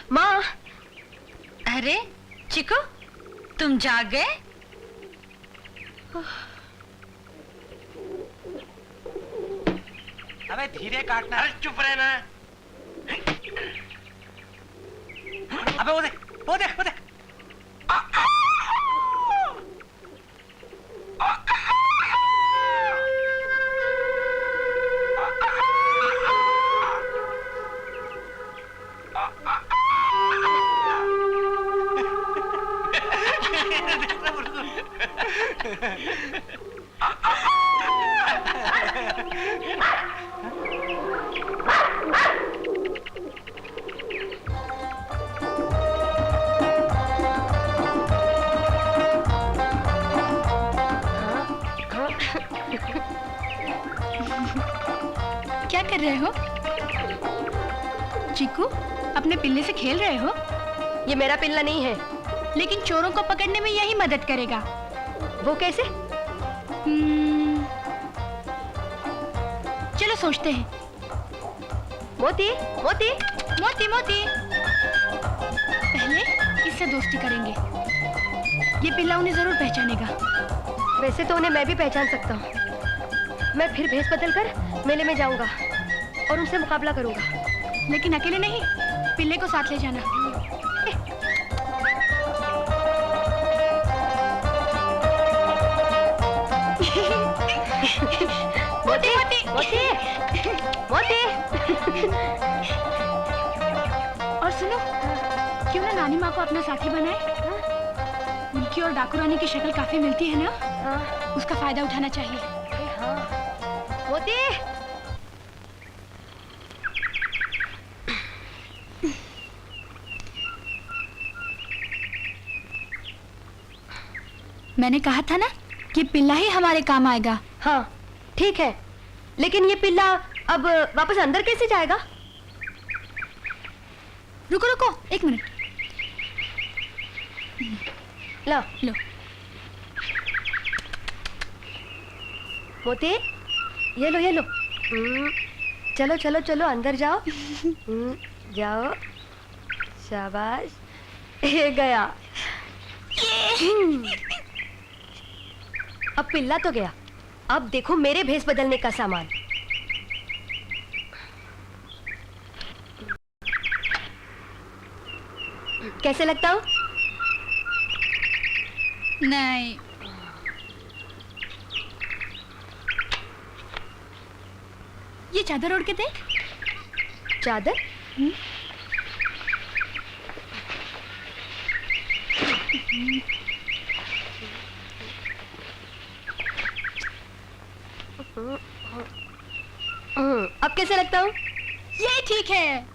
Speaker 1: माँ,
Speaker 2: अरे चिकू, तुम जाग गए?
Speaker 8: अबे धीरे काटना। अरे चुप रहना। अबे वो देख, वो देख, वो देख।
Speaker 2: क्या कर रहे हो चिकू? अपने पिल्ले से खेल रहे हो?
Speaker 1: ये मेरा पिल्ला नहीं है।
Speaker 2: लेकिन चोरों को पकड़ने में यही मदद करेगा।
Speaker 1: वो कैसे?
Speaker 2: चलो सोचते हैं।
Speaker 1: मोती, मोती,
Speaker 2: मोती, मोती। पहले इससे दोस्ती करेंगे, ये पिल्ला उन्हें जरूर पहचानेगा।
Speaker 1: वैसे तो उन्हें मैं भी पहचान सकता हूँ। मैं फिर भेष बदल कर मेले में जाऊंगा और उनसे मुकाबला करूंगा।
Speaker 2: लेकिन अकेले नहीं, पिल्ले को साथ ले जाना।
Speaker 1: मोती, मोती, मोती।
Speaker 2: और सुनो, क्यों ना नानी माँ को अपना साथी बनाए? मिल्की और डाकू रानी की शक्ल काफी मिलती है ना?
Speaker 1: हाँ।
Speaker 2: उसका फायदा उठाना चाहिए।
Speaker 1: हाँ। मोती।
Speaker 2: मैंने कहा था ना कि पिल्ला ही हमारे काम आएगा।
Speaker 1: हाँ, ठीक है, लेकिन ये पिल्ला अब वापस अंदर कैसे जाएगा?
Speaker 2: रुको रुको, एक मिनट।
Speaker 1: लो,
Speaker 2: लो।
Speaker 1: मोती, ये लो ये लो। चलो चलो चलो अंदर जाओ। जाओ, शाबाश, ये गया। अब पिल्ला तो गया, अब देखो मेरे भेस बदलने का सामान। कैसे लगता हूँ?
Speaker 2: नहीं। ये चादर ओढ़ के देख।
Speaker 1: चादर? अब कैसे लगता हूँ?
Speaker 2: ये ठीक है।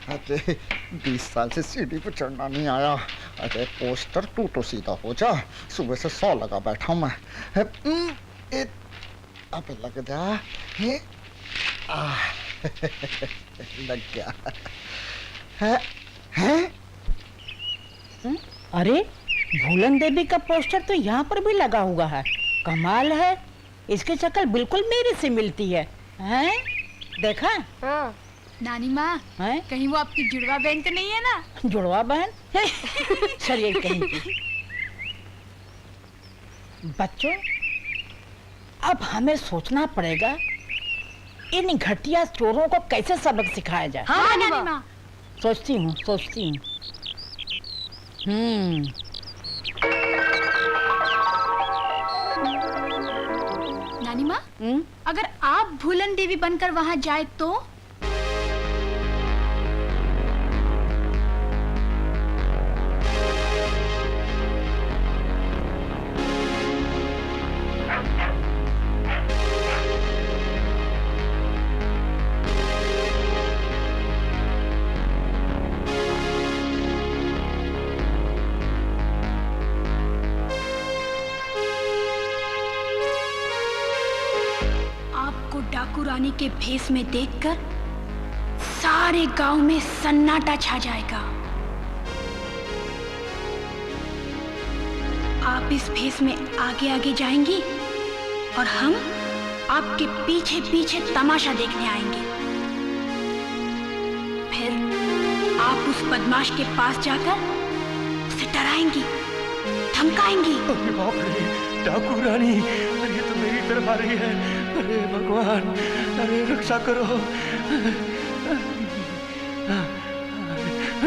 Speaker 7: अरे 20 साल से सीढ़ी पर चढ़ना नहीं आया। अरे पोस्टर टू तो सीधा हो जा, सुबह से 100 लगा बैठा हूँ मैं। अब लग जा। लग गया।
Speaker 4: है? अरे भूलन देवी का पोस्टर तो यहाँ पर भी लगा हुआ है। कमाल है, इसकी शक्ल बिल्कुल मेरे से मिलती है। हैं? देखा?
Speaker 1: हाँ।
Speaker 2: नानी माँ, कहीं वो आपकी जुड़वा बहन तो नहीं है ना?
Speaker 4: जुड़वा बहन? चलिए कहीं की। बच्चों, अब हमें सोचना पड़ेगा इन घटिया चोरों को कैसे सबक सिखाया जाए।
Speaker 2: हाँ नानी माँ।
Speaker 4: सोचती हूँ।
Speaker 2: नानी माँ, अगर आप भूलन देवी बनकर वहाँ जाए तो? डाकू रानी के भेष में देखकर सारे गांव में सन्नाटा छा जाएगा। आप इस भेष में आगे आगे जाएंगी और हम आपके पीछे पीछे तमाशा देखने आएंगे। फिर आप उस बदमाश के पास जाकर उसे डराएंगी, धमकाएंगी।
Speaker 8: बाप रे, डाकू रानी, अरे तो मेरी तरफ आ रही है। अरे भगवान, अरे रक्षा करो।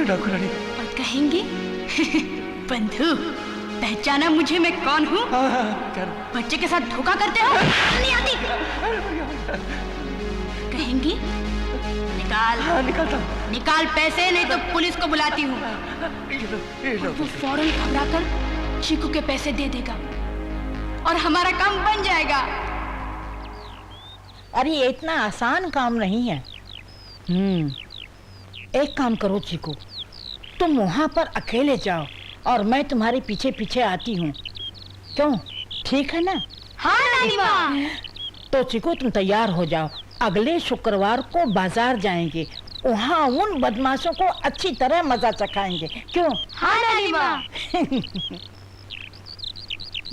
Speaker 8: डाकू रानी।
Speaker 2: और कहेंगी बंधु, पहचाना मुझे मैं कौन हूँ? बच्चे के साथ धोखा करते हो? नहीं आती। कहेंगी निकाल। निकाल पैसे, नहीं तो पुलिस को बुलाती हूँ। वो फौरन घबराकर चीकू के पैसे दे देगा और हमारा काम बन जाएगा।
Speaker 4: अरे ये इतना आसान काम नहीं है। एक काम करो चीकू, तुम वहां पर अकेले जाओ और मैं तुम्हारे पीछे पीछे आती हूँ। क्यों, ठीक है ना?
Speaker 2: हाँ नानी माँ।
Speaker 4: तो चीकू तुम तैयार हो जाओ, अगले शुक्रवार को बाजार जाएंगे, वहाँ उन बदमाशों को अच्छी तरह मजा चखाएंगे। क्यों?
Speaker 2: हाँ नानी माँ।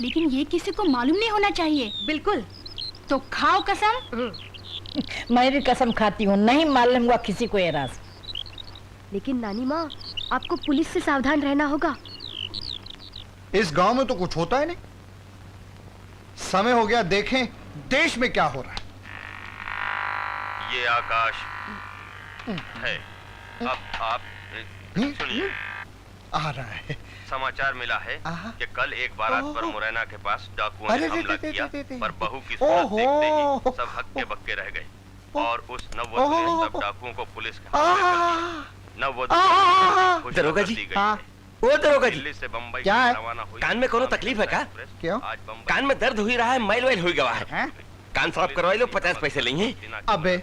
Speaker 2: लेकिन ये किसी को मालूम नहीं होना चाहिए।
Speaker 1: बिल्कुल।
Speaker 2: तो खाओ कसम।
Speaker 4: मैं भी कसम खाती हूँ, नहीं मालूम हुआ किसी को ये राज।
Speaker 1: लेकिन नानी माँ, आपको पुलिस से सावधान रहना होगा।
Speaker 7: इस गांव में तो कुछ होता है नहीं। समय हो गया, देखें देश में क्या हो रहा है।
Speaker 5: ये आकाश है। अब आप सुनिए,
Speaker 7: आ रहा है।
Speaker 5: समाचार मिला है कि कल एक बारात पर मुरैना के पास डाकुओं ने हमला किया, पर बहू की सूरत देखते ही सब हक्के बक्के रह गए और उस नववधु ने सब डाकुओं को पुलिस के हवाले। नववधु
Speaker 8: दरोगा जी, वो दरोगा जी,
Speaker 5: दिल्ली से बम्बई
Speaker 7: क्या है?
Speaker 5: रवाना हुई।
Speaker 8: कान में कोनो तकलीफ है का?
Speaker 7: क्यों?
Speaker 8: कान में दर्द हुई रहा है, मैल वैल हुई गवा है। कान साफ करवाई लो, 50 पैसे लेंगे।
Speaker 7: अबे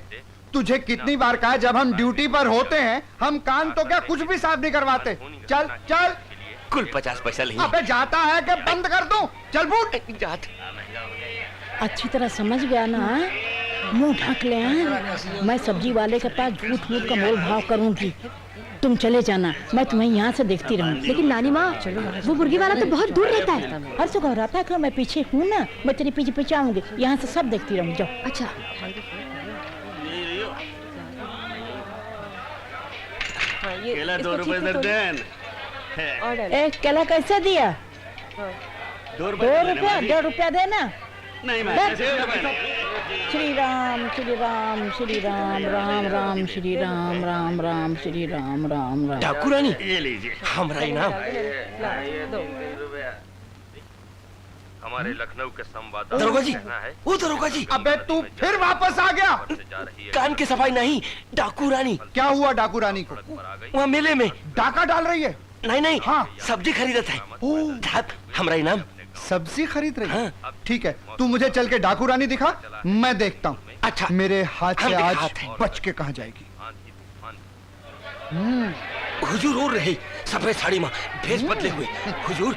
Speaker 7: तुझे कितनी बार कहा, जब हम ड्यूटी पर होते हैं हम कान तो क्या कुछ भी साफ नहीं करवाते। चल चल।
Speaker 8: कुल 50 पैसा लेंगे।
Speaker 7: अबे जाता है कि बंद कर दूं? चल बूट।
Speaker 8: जात।
Speaker 4: अच्छी तरह समझ गया ना? मुंह ढक ले। मैं सब्जी वाले के पास झूठ मूठ का मोल भाव करूंगी। तुम चले जाना, मैं तुम्हें यहाँ से देखती रहूंगी।
Speaker 1: लेकिन नानी माँ, वो मुर्गी वाला तो बहुत दूर रहता है।
Speaker 4: हर से घबराता है कि मैं पीछे हूँ ना, मैं तेरे पीछे पीछे आऊंगी, यहाँ से सब देखती रहूंगी। जाओ।
Speaker 1: अच्छा।
Speaker 6: केला 2 रुपए दर्जन।
Speaker 4: एक केला कैसे दिया?
Speaker 6: 2
Speaker 4: रुपया देना।
Speaker 6: नहीं मैं
Speaker 4: श्री राम श्री राम श्री राम राम राम श्री राम राम राम श्री राम राम राम।
Speaker 8: डाकू रानी,
Speaker 6: ये लीजिए
Speaker 8: हमारा इनाम।
Speaker 5: हमारे लखनऊ के संवाददाता
Speaker 8: दरोगा जी,
Speaker 5: कहना है
Speaker 8: वो दरोगा जी।
Speaker 7: अबे तू फिर वापस आ गया?
Speaker 8: कान की सफाई नहीं, डाकू रानी।
Speaker 7: क्या हुआ डाकू रानी को?
Speaker 8: वहाँ मेले में
Speaker 7: डाका डाल रही है?
Speaker 8: नहीं नहीं,
Speaker 7: हाँ।
Speaker 8: सब्जी खरीदत है। साहब, हमारा इनाम।
Speaker 7: सब्जी खरीद रही है?
Speaker 8: हाँ।
Speaker 7: ठीक है, तू मुझे चल के डाकू रानी दिखा, मैं देखता हूँ।
Speaker 8: अच्छा,
Speaker 7: मेरे हाथ से
Speaker 8: हम
Speaker 7: आज
Speaker 8: दिखाते हैं।
Speaker 7: बच के कहाँ जाएगी।
Speaker 8: हुजूर और रही सफेद साड़ी में भेष बदले हुए। हुजूर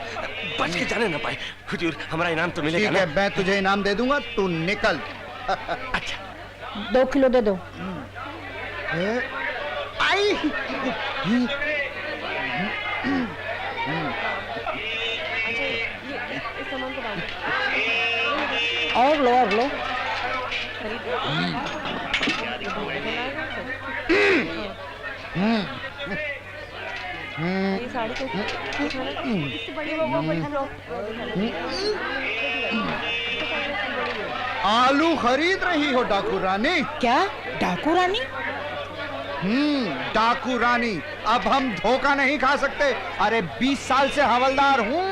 Speaker 8: बच के जाने ना पाए। हुजूर, हमारा इनाम तो मिलेगा
Speaker 7: ठीक
Speaker 8: ना?
Speaker 7: है, मैं तुझे इनाम दे दूंगा, तू निकल।
Speaker 8: अच्छा,
Speaker 4: 2 किलो दे दो।
Speaker 7: आई
Speaker 4: और लो और लो।
Speaker 7: आलू खरीद रही हो डाकू रानी?
Speaker 4: क्या डाकू रानी?
Speaker 7: डाकू रानी, अब हम धोखा नहीं खा सकते। अरे 20 साल से हवलदार हूँ।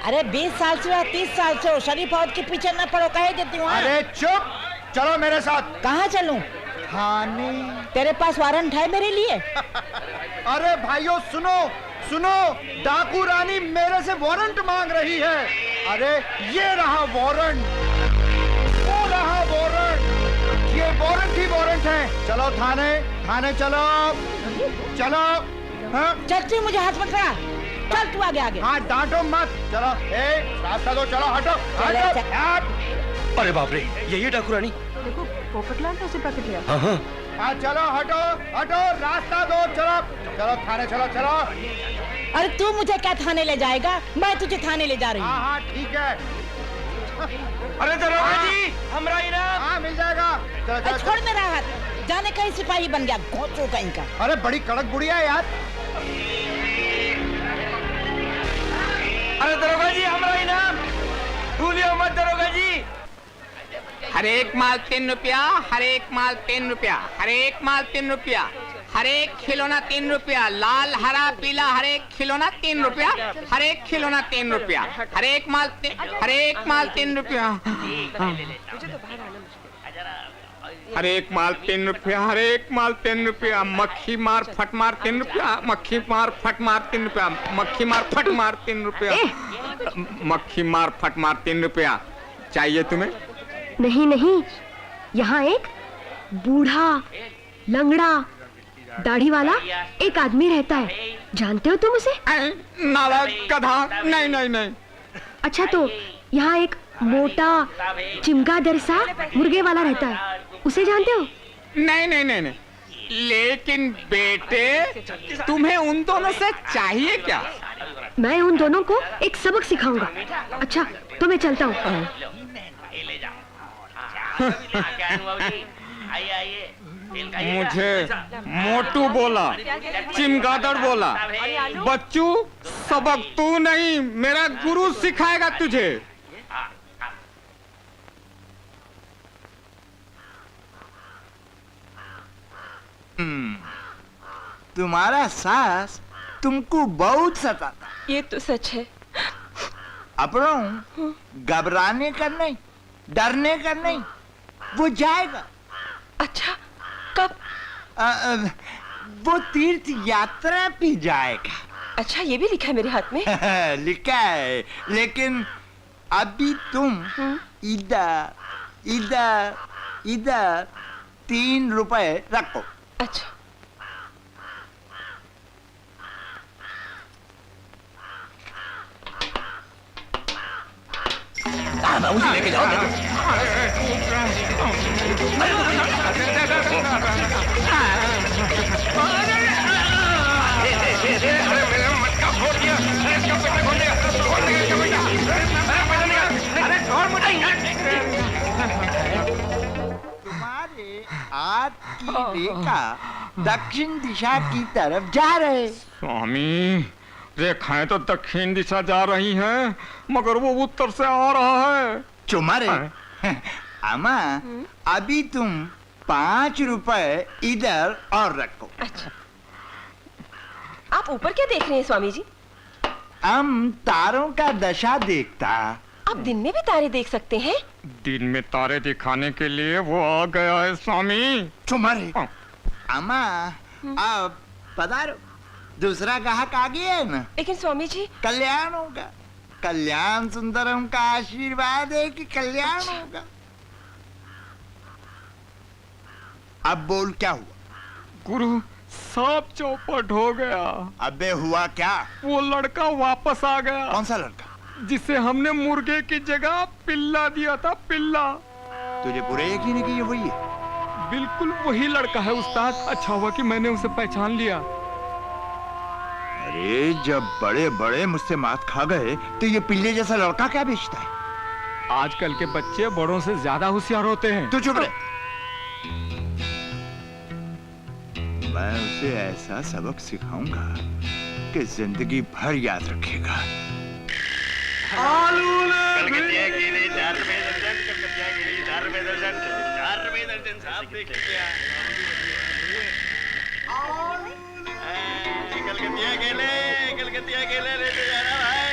Speaker 4: अरे 20 साल से या 30 साल से हो, शरीफ औरत के पीछे न पड़ो, कहे देती हूँ।
Speaker 7: अरे चुप, चलो मेरे साथ।
Speaker 4: कहाँ चलूं?
Speaker 7: थाने।
Speaker 4: तेरे पास वारंट है मेरे लिए?
Speaker 7: अरे भाइयों सुनो सुनो, डाकू रानी मेरे से वारंट मांग रही है। अरे ये रहा वारंट, वो रहा वारंट, ये वारंट ही वारंट है। चलो थाने, थाने चलो, चलो। हाँ?
Speaker 4: चल मुझे हाथ मत लगा, चल तू आगे आगे।
Speaker 7: हाँ डांटो मत, चलो। रास्ता दो, चलो हटो हटो हट।
Speaker 8: अरे बाप रे, यही डाकू रानी।
Speaker 1: देखो पोपट लाल तो उसे पकड़ लिया।
Speaker 8: हाँ हाँ।
Speaker 7: हाँ चलो हटो हटो, रास्ता दो, चलो चलो थाने चलो चलो।
Speaker 4: अरे तू मुझे क्या थाने ले जाएगा? मैं तुझे थाने ले जा रही हूँ।
Speaker 7: हाँ हाँ ठीक है।
Speaker 8: अरे दरोगा जी, हमारा इनाम।
Speaker 7: हाँ मिल जाएगा। चलो चलो
Speaker 4: छोड़ मेरा हाथ, जाने कहीं सिपाही बन गया, घोंचो कहीं का।
Speaker 7: अरे बड़ी कड़क बुढ़िया है यार।
Speaker 8: अरे दरोगा जी, हमारा इनाम भूलियो मत दरोगा जी।
Speaker 3: हर एक माल 3 रुपया, हर एक माल 3 रुपया, हर एक माल 3 रुपया, हर एक खिलौना 3 रुपया, लाल हरा पीला हर एक खिलौना 3 रुपया, हर एक खिलौना 3 रुपया, हर एक माल 3 रुपया, हर एक माल 3 रुपया, हर एक माल 3 रुपया, मक्खी मार फट मार 3 रुपया, मक्खी मार फट मार 3 रुपया, मक्खी मार फट मार 3 रुपया, मक्खी मार फट मार 3 रुपया। चाहिए तुम्हें?
Speaker 1: नहीं नहीं, यहाँ एक बूढ़ा लंगड़ा दाढ़ी वाला एक आदमी रहता है, जानते हो तुम उसे?
Speaker 3: नाला गधा। नहीं नहीं नहीं।
Speaker 1: अच्छा तो यहाँ एक मोटा चिमगादड़ सा मुर्गे वाला रहता है, उसे जानते हो?
Speaker 3: नहीं नहीं नहीं नहीं, लेकिन बेटे तुम्हें उन दोनों से चाहिए क्या?
Speaker 1: मैं उन दोनों को एक सबक सिखाऊंगा। अच्छा तो मैं चलता हूँ।
Speaker 3: मुझे मोटू बोला, चिमगादड़ बोला, बच्चू सबक तू नहीं मेरा गुरु सिखाएगा तुझे।
Speaker 7: तुम्हारा सास तुमको बहुत सताता।
Speaker 10: ये तो सच है।
Speaker 7: अपनों घबराने का नहीं, डरने का नहीं, वो जाएगा।
Speaker 10: अच्छा कब?
Speaker 7: वो तीर्थ यात्रा पे जाएगा।
Speaker 10: अच्छा ये भी लिखा है मेरे हाथ में?
Speaker 7: लिखा है, लेकिन अभी तुम इधर इधर इधर 3 रुपए रखो।
Speaker 10: अच्छा
Speaker 8: मुझे लेके जाओ।
Speaker 7: तुम्हारे हाथ की रेखा दक्षिण दिशा की तरफ जा रहे।
Speaker 3: स्वामी, रेखाएं तो दक्षिण दिशा जा रही हैं, मगर वो उत्तर से आ रहा है।
Speaker 7: चुमारे, अम्मा, अभी तुम 5 रुपए इधर और रखो।
Speaker 10: अच्छा, आप ऊपर क्या देख रहे हैं स्वामी जी?
Speaker 7: हम तारों का दशा देखता।
Speaker 10: आप दिन में भी तारे देख सकते हैं?
Speaker 3: दिन में तारे दिखाने के लिए वो आ गया है स्वामी।
Speaker 7: चुमारे, अम्मा, अब पधारो, दूसरा ग्राहक आ गया है ना।
Speaker 10: लेकिन स्वामी जी,
Speaker 7: कल्याण होगा। कल्याण सुंदरम का आशीर्वाद है कि कल्याण होगा। अब बोल क्या हुआ?
Speaker 3: गुरु, सांप चौपट हो गया।
Speaker 7: अबे हुआ क्या?
Speaker 3: वो लड़का वापस आ गया।
Speaker 7: कौन सा लड़का?
Speaker 3: जिसे हमने मुर्गे की जगह पिल्ला दिया था, पिल्ला।
Speaker 7: तुझे पूरे यकीन है कि ये वही है?
Speaker 3: बिल्कुल वही लड़का है उस्ताद। अच्छा हुआ कि मैंने उसे पहचान लिया।
Speaker 7: अरे जब बड़े बड़े मुझसे मात खा गए तो ये पिल्ले जैसा लड़का क्या बेचता है?
Speaker 3: आजकल के बच्चे बड़ों से ज्यादा होशियार होते हैं।
Speaker 7: तू चुप रहे। मैं उसे ऐसा सबक सिखाऊंगा कि जिंदगी भर याद रखेगा।
Speaker 6: कलकतिया केले 4 रुपए दर्जन, कलकतिया केले 4 रुपए दर्जन, 4 रुपए दर्जन साहब देखिए क्या। कलकतिया केले लेते जाना भाई।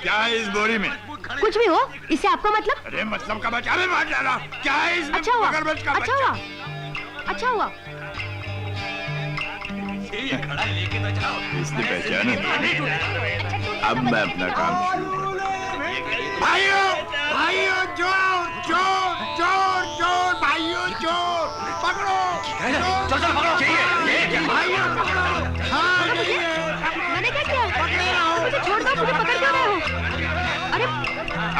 Speaker 7: क्या है इस बोरी में?
Speaker 1: कुछ भी हो, इससे आपको मतलब?
Speaker 7: अरे मतलब का बचा में मार डाला। क्या है इसमें?
Speaker 1: अच्छा हुआ,
Speaker 7: मगरमच्छ का
Speaker 1: अच्छा
Speaker 7: बच्चा।
Speaker 1: हुआ, अच्छा हुआ।
Speaker 7: इसने पहचाना। अब मैं अपना काम शुरू करूं। भाइयों, भाइयों, चोर, चोर, चोर, चोर, भाइयों, चोर, पकड़ो।
Speaker 6: चल चल पकड़ो।
Speaker 7: भाइयों पकड़ो। हाँ,
Speaker 1: मैंने क्या किया? मुझे छोड़ दो, मुझे पकड़ क्यों रहे हो? अरे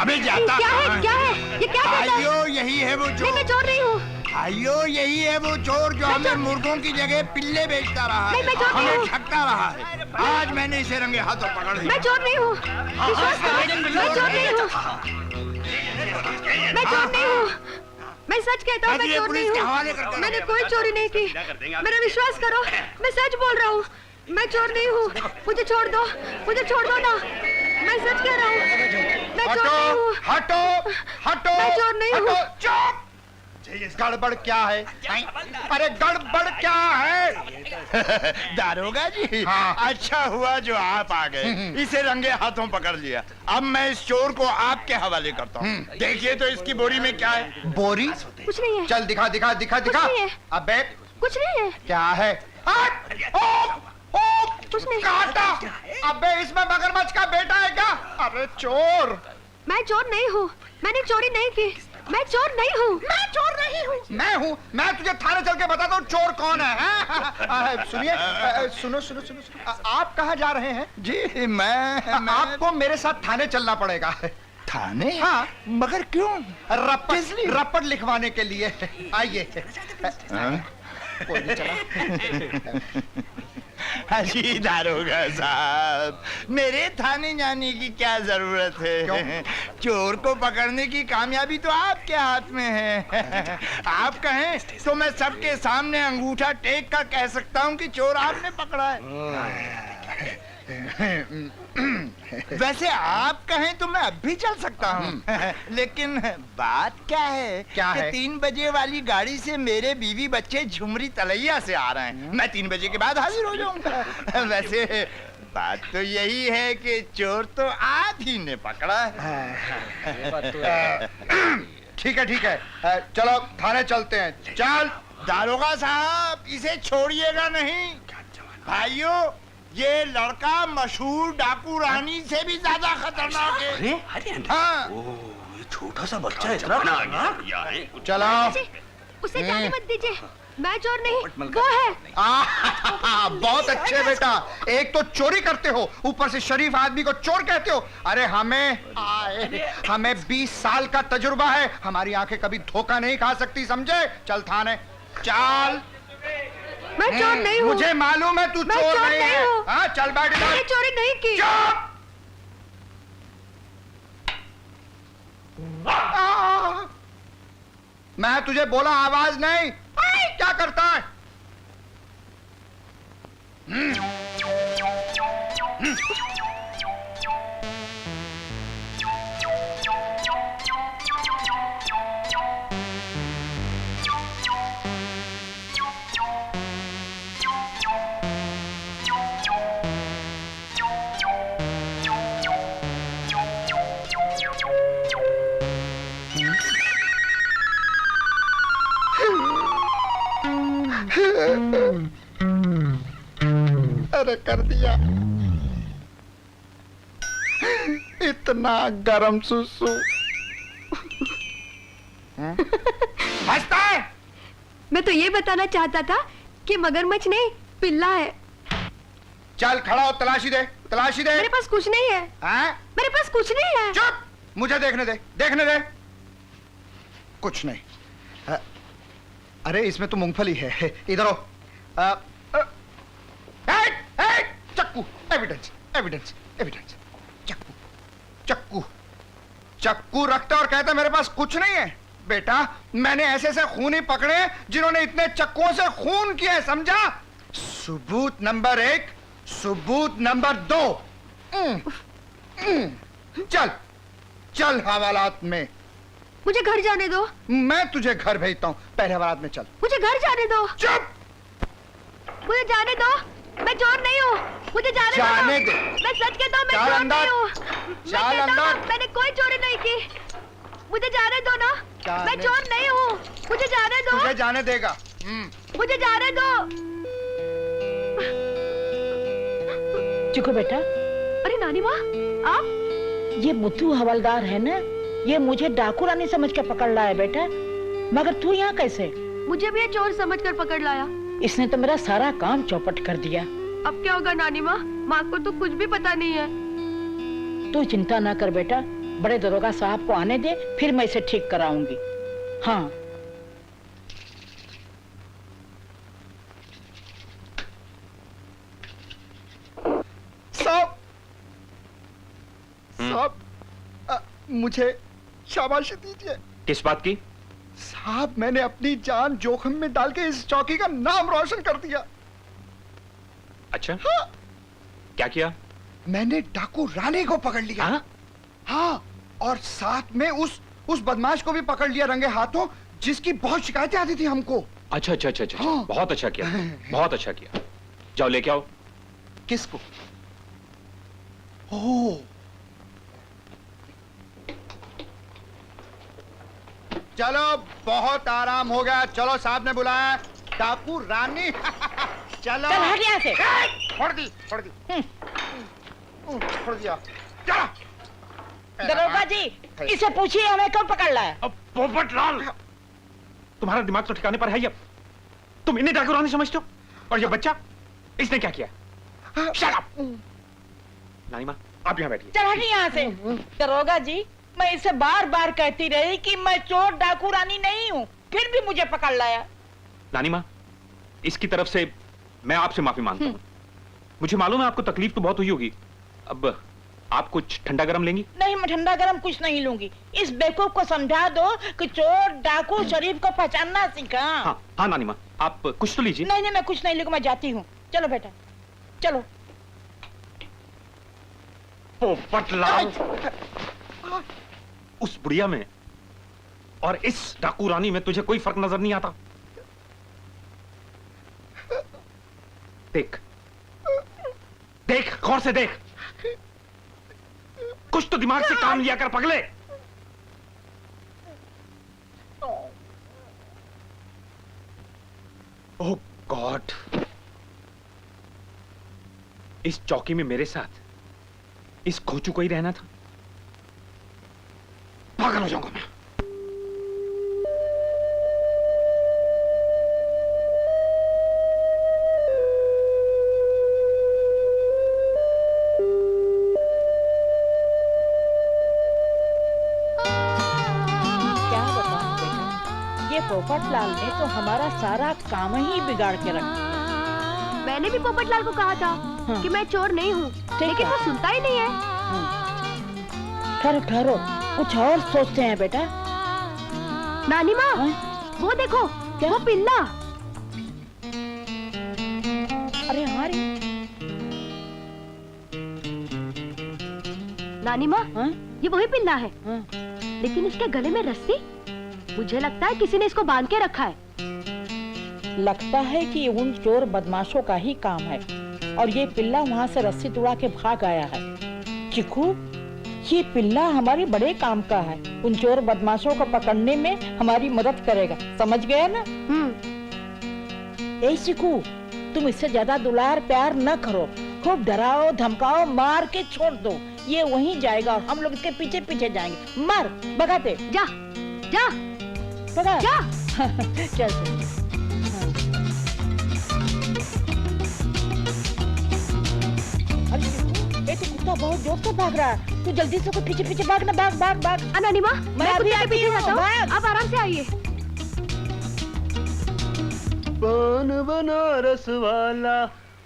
Speaker 7: अबे जाता।
Speaker 1: क्या है, क्या है, ये क्या करता है?
Speaker 7: भाइयों, यही है वो चोर।
Speaker 1: मैं चोर नहीं हूँ।
Speaker 7: भाइयों, यही है वो चोर जो हमें मुर्गों की जगह पिल्ले बेचता रहा है,
Speaker 1: मैं चोर नहीं
Speaker 7: हमें
Speaker 1: हूँ।
Speaker 7: ठगता रहा है। आज मैंने इसे रंगे हाथों पकड़ लिया।
Speaker 1: मैं चोर नहीं हूँ। विश्वास करो, मैं चोर नहीं हूँ। मैं चोर नहीं हूँ। मैं सच कहता हूँ, मैं चोर नहीं हूँ। मैंने कोई चोरी नहीं की। मेरा विश्वास करो, मैं सच बोल रहा हूँ। मैं चोर नहीं हूँ। मुझे छोड़ दो, मुझे छोड़ दो ना। मैं सच कह रहा हूँ, मैं चोर नहीं हूँ।
Speaker 7: हटो, हटो,
Speaker 1: मैं चोर नहीं हूँ।
Speaker 7: चुप। गड़बड़ क्या है? अरे गड़बड़ क्या है? दारोगा जी, हाँ। अच्छा हुआ जो आप आ गए, इसे रंगे हाथों पकड़ लिया। अब मैं इस चोर को आपके हवाले करता हूँ। देखिए तो इसकी बोरी में क्या है? बोरी?
Speaker 1: कुछ नहीं है।
Speaker 7: चल दिखा, दिखा, दिखा, दिखा।
Speaker 1: नहीं है।
Speaker 7: अबे
Speaker 1: कुछ नहीं है।
Speaker 7: क्या है?
Speaker 1: कुछ नहीं।
Speaker 7: काटा। अबे इसमें मगरमच्छ का बेटा है क्या? अरे चोर।
Speaker 1: मैं चोर नहीं हूँ। मैंने चोरी नहीं की। मैं चोर नहीं हूँ। मैं चोर नहीं हूँ।
Speaker 7: मैं हूँ। मैं तुझे थाने चल के बताता हूँ चोर कौन है। सुनिए, सुनो सुनो सुनो, आप कहाँ जा रहे हैं? जी मैं आपको मेरे साथ थाने चलना पड़ेगा। थाने? हाँ। मगर क्यों? रपट लिखवाने के लिए। आइए। जी दारोगा साहब, मेरे थाने जाने की क्या जरूरत है? चोर को पकड़ने की कामयाबी तो आपके हाथ में है। आप कहें तो मैं सबके सामने अंगूठा टेक कर कह सकता हूँ कि चोर आपने पकड़ा है। वैसे आप कहें तो मैं अब भी चल सकता हूँ। लेकिन बात क्या है? क्या कि है? 3 बजे वाली गाड़ी से मेरे बीवी बच्चे झुमरी तलैया से आ रहे हैं। मैं 3 बजे के बाद हाजिर हो जाऊंगा। वैसे बात तो यही है कि चोर तो आप ही ने पकड़ा है। ठीक है, ठीक है, चलो थाने चलते हैं। चल दारोगा साहब, इसे छोड़िएगा नहीं। भाइयों, ये लड़का मशहूर डाकू रानी से भी ज्यादा खतरनाक है। हाँ।
Speaker 6: ये छोटा सा बच्चा इतना
Speaker 7: चलो,
Speaker 1: उसे जाने मत दीजिए, मैं चोर नहीं, वो है।
Speaker 11: बहुत अच्छे बेटा, एक तो चोरी करते हो, ऊपर से शरीफ आदमी को चोर कहते हो। अरे हमें 20 साल का तजुर्बा है, हमारी आंखें कभी धोखा नहीं खा सकती, समझे? चल थाने चल।
Speaker 1: मैं चोर नहीं हूँ।
Speaker 11: मुझे मालूम है तू चोर नहीं है। हाँ चल बैठ इधर।
Speaker 1: मैंने चोरी नहीं की।
Speaker 11: मैं तुझे बोला आवाज नहीं। क्या करता है? अरे कर दिया। इतना गरम सुसु।
Speaker 7: हंसता है।
Speaker 1: मैं तो ये बताना चाहता था कि मगरमच्छ नहीं, पिल्ला है।
Speaker 11: चल खड़ा हो, तलाशी दे, तलाशी दे।
Speaker 1: मेरे पास कुछ नहीं है। मेरे पास कुछ नहीं है।
Speaker 11: चुप, मुझे देखने दे, देखने दे। कुछ नहीं। अरे इसमें तो मूंगफली है। इधर आओ। चक्कू, एविडेंस, एविडेंस, एविडेंस। चक्कू, चक्कू, चक्कू रखता और कहता मेरे पास कुछ नहीं है। बेटा, मैंने ऐसे ऐसे खूनी पकड़े जिन्होंने इतने चक्कुओं से खून किया है, समझा? सबूत नंबर 1, सबूत नंबर 2। चल चल हवालात में।
Speaker 1: मुझे घर जाने दो।
Speaker 11: मैं तुझे घर भेजता हूँ, पहले हवालात में चल।
Speaker 1: मुझे घर जाने दो।
Speaker 11: चुप,
Speaker 1: मुझे जाने दो, मैं चोर नहीं हूँ। मुझे जाने दो। मैं सच कहता हूँ, मैं चोर नहीं हूँ। मैंने कोई चोरी नहीं की। मुझे जाने दो ना, मैं चोर नहीं हूँ। मुझे जाने दो।
Speaker 11: तुझे जाने देगा।
Speaker 1: मुझे जाने दो।
Speaker 4: चिकू बेटा।
Speaker 1: अरे नानी माँ, आप?
Speaker 4: ये मुथु हवलदार है ना, ये मुझे डाकू रानी समझ के पकड़ लाया बेटा। मगर तू यहाँ कैसे?
Speaker 1: मुझे भी ये चोर समझकर पकड़ लाया।
Speaker 4: इसने तो मेरा सारा काम चौपट कर दिया।
Speaker 1: अब क्या होगा नानी माँ? माँ को तो कुछ भी पता नहीं है।
Speaker 4: तू चिंता ना कर बेटा, बड़े दरोगा साहब को आने दे, फिर मैं इसे ठीक कराऊंगी। हाँ।
Speaker 11: साहब, मुझे शाबाशी दीजिए।
Speaker 12: किस बात की?
Speaker 11: साहब, मैंने अपनी जान जोखिम में डाल के इस चौकी का नाम रोशन कर दिया।
Speaker 12: अच्छा? हाँ। क्या किया?
Speaker 11: मैंने डाकू रानी को पकड़ लिया। हाँ, और साथ में उस बदमाश को भी पकड़ लिया रंगे हाथों, जिसकी बहुत शिकायतें आती थी हमको।
Speaker 12: अच्छा अच्छा अच्छा अच्छा, हाँ। बहुत अच्छा किया, बहुत अच्छा किया। जाओ लेके आओ।
Speaker 11: किसको? ओह, चलो बहुत आराम हो गया। चलो, साहब ने बुलाया। डाकू रानी चलो।
Speaker 4: चल हट यहाँ से।
Speaker 11: छोड़ दी, छोड़ दी, छोड़ दिया। चलो।
Speaker 4: दरोगा जी, इसे पूछिए हमें कब पकड़ लाया?
Speaker 12: पोपटलाल, तुम्हारा दिमाग तो ठिकाने पर है ये? तुम इन्हें डाकू रानी समझते हो? और ये बच्चा, इसने क्या किया? Shut up! नानी माँ, आप यहाँ बैठिए।
Speaker 4: चल हट यहाँ से। दरोगा जी, मैं इसे बार बार कहती रही कि मैं चोर डाकू रानी नहीं हूँ, फिर भी मुझे पकड़ लाया।
Speaker 12: नानी माँ, इसकी तरफ से मैं आपसे माफी मांगता हूँ। मुझे मालूम है आपको तकलीफ तो बहुत हुई होगी। अब आप कुछ ठंडा गरम लेंगी?
Speaker 4: नहीं, मैं ठंडा गरम कुछ नहीं लूंगी। इस बेवकूफ को समझा दो कि चोर डाकू शरीफ को पहचानना सीखा।
Speaker 12: हाँ हाँ नानी माँ, आप कुछ तो लीजिए।
Speaker 4: नहीं नहीं, मैं कुछ नहीं लूंगी, मैं जाती हूँ। चलो बेटा, चलो।
Speaker 12: पोपटलाल, उस बुढ़िया में और इस डाकू रानी में तुझे कोई फर्क नजर नहीं आता? देख देख, गौर से देख। कुछ तो दिमाग से काम लिया कर पगले। ओह गॉड, इस चौकी में मेरे साथ इस खोचू को ही रहना था। पागल हो जाऊंगा मैं।
Speaker 4: पोपटलाल ने तो हमारा सारा काम ही बिगाड़ के रखा।
Speaker 1: मैंने भी पोपटलाल को कहा था कि मैं चोर नहीं हूँ, लेकिन वो सुनता ही नहीं है।
Speaker 4: ठहरो ठहरो, कुछ और सोचते हैं बेटा।
Speaker 1: नानी माँ, वो देखो, वो पिल्ला।
Speaker 4: अरे हमारी
Speaker 1: नानी माँ, ये वही पिल्ला है, लेकिन इसके गले में रस्सी। मुझे लगता है किसी ने इसको बांध के रखा है।
Speaker 4: लगता है कि उन चोर बदमाशों का ही काम है और ये पिल्ला वहाँ से रस्सी तुड़ा के भाग आया है। चिकू, ये पिल्ला हमारे बड़े काम का है। उन चोर बदमाशों को पकड़ने में हमारी मदद करेगा, समझ गया ना? ए चिकू, तुम इससे ज्यादा दुलार प्यार न करो, खूब डराओ धमकाओ, मार के छोड़ दो। ये वहीं जाएगा और हम लोग इसके पीछे पीछे जाएंगे। मार, भगाते।
Speaker 1: जा जा
Speaker 4: पकड़।
Speaker 1: जा।
Speaker 4: चल अरे ये तो कुत्ता बहुत जोर से भाग रहा है। तू जल्दी से पीछे पीछे भागना, भाग भाग भाग।
Speaker 1: नानी माँ, मैं
Speaker 4: अभी
Speaker 1: कुत्ते के पीछे जाता हूँ, आप आराम से आइए।
Speaker 8: पान बनारस वाला,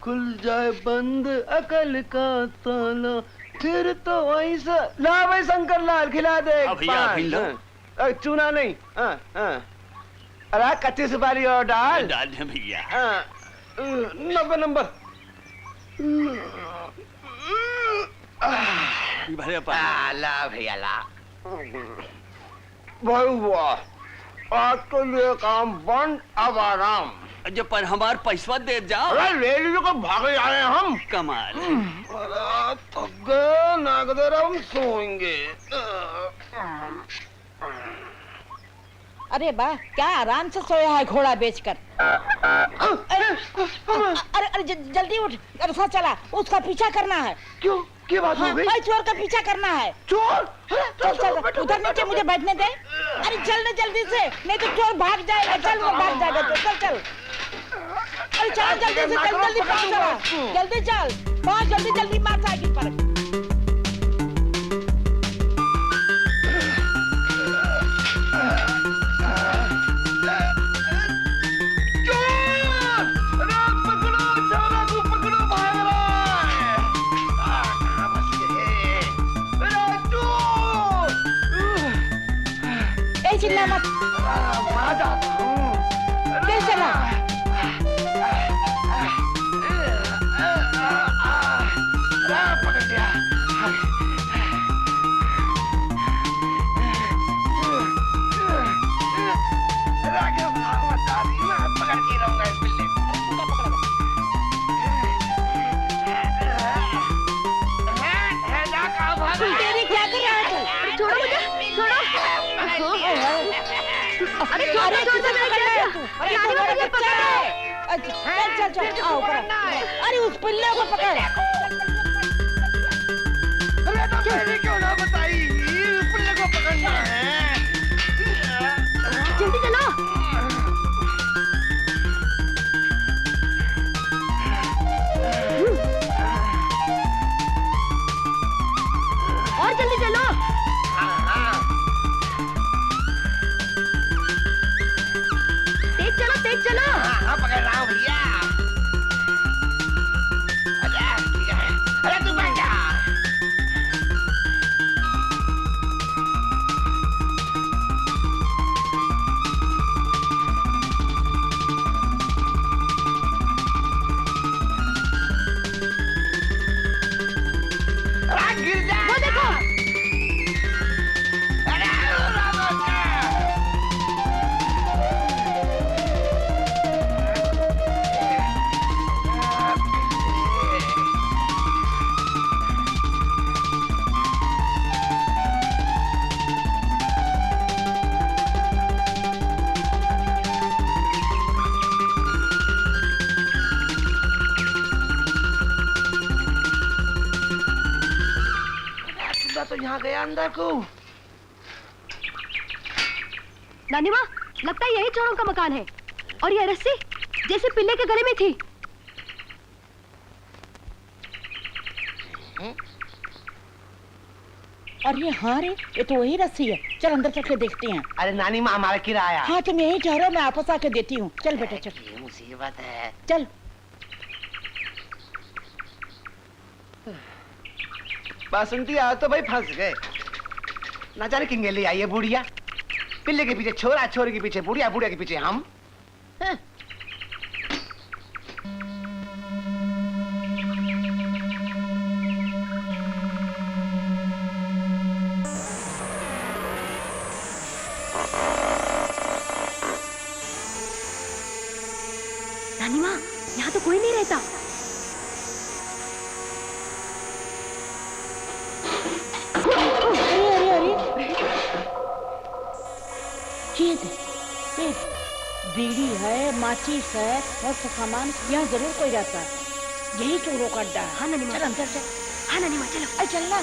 Speaker 8: खुल जाए बंद अकल का ताला, फिर तो ऐसा। ला भाई शंकर लाल, खिला दे पान। चूना नहीं। अरे कच्ची सुपारी और डाल
Speaker 6: दे भैया।
Speaker 8: 90 नंबर।
Speaker 6: ला भैया ला।
Speaker 8: भाई वाह, आज तो ये काम बंद, अब आराम।
Speaker 6: जो पर हमार पैसा दे जाओ।
Speaker 8: अरे ले लीजिए, को भागे आए हम।
Speaker 6: कमाल।
Speaker 8: थक गए, नागदर हम सोएंगे।
Speaker 4: अरे वाह, क्या आराम से सोया है घोड़ा बेचकर। अरे जल्दी उठ, अरे चला, उसका पीछा करना है।
Speaker 8: क्यों, क्या बात हो गई?
Speaker 4: चोर का पीछा करना है।
Speaker 8: चोर?
Speaker 4: चल चल, उधर नीचे मुझे बैठने दे। अरे चल ना जल्दी से, नहीं तो चोर भाग जाएगा। चल, वो भाग जाएगा तो चल चल। अरे चल जल्दी से, जल्दी जल्दी पहुंच, चला जल्दी चल, पहुंच जल्दी जल्दी, मार साइकिल पर। चिल्ला मत, तेज चला।
Speaker 8: पकड़ लिया। पकड़ के रहूंगा इस बिल्ली।
Speaker 4: तेरी क्या कर रहा है तू?
Speaker 1: छोड़ो मुझे, छोड़ो। अरे छोड़ दे, छोड़ दे, मैं क्या किया?
Speaker 4: अरे मुझे पकड़। चल चल चल, आओ पकड़। अरे उस पिल्ले को पकड़।
Speaker 8: अरे तो पहले क्यों ना बताई? पिल्ले को पकड़ना है।
Speaker 1: जल्दी चलो। और जल्दी चलो। तेज चलो, तेज चलो।
Speaker 8: हाँ, पकड़ रहा हूँ भैया। अरे तू बैठ जा।
Speaker 13: कौन यहाँ गया अंदर को?
Speaker 1: नानी माँ, लगता है यही चोरों का मकान है। और ये रस्सी जैसे पिल्ले के गले में थी।
Speaker 4: और ये हाँ रे, ये तो वही रस्सी है। चल अंदर चल के देखते हैं।
Speaker 13: अरे नानी माँ, हमारा किराया।
Speaker 4: हाँ तुम यही ठहरो, मैं वापस आके देती हूँ। चल बेटा चल।
Speaker 13: ये मुसीबत है।
Speaker 4: चल।
Speaker 13: बासंती आज तो भाई फंस गए। ना जाने किंगे ले आई है बुढ़िया। पिल्ले के पीछे छोरा, छोरे के पीछे बुढ़िया, बुढ़िया के पीछे हम।
Speaker 1: नानी माँ, यहाँ तो कोई नहीं रहता।
Speaker 4: ये बीड़ी है, माचिस है और सामान, यहाँ जरूर कोई रहता है। यही चोरों का अड्डा है।
Speaker 1: हाँ नानी माँ,
Speaker 4: चल अंदर चल।
Speaker 1: हाँ नानी माँ, चलो।
Speaker 4: अरे चल ना।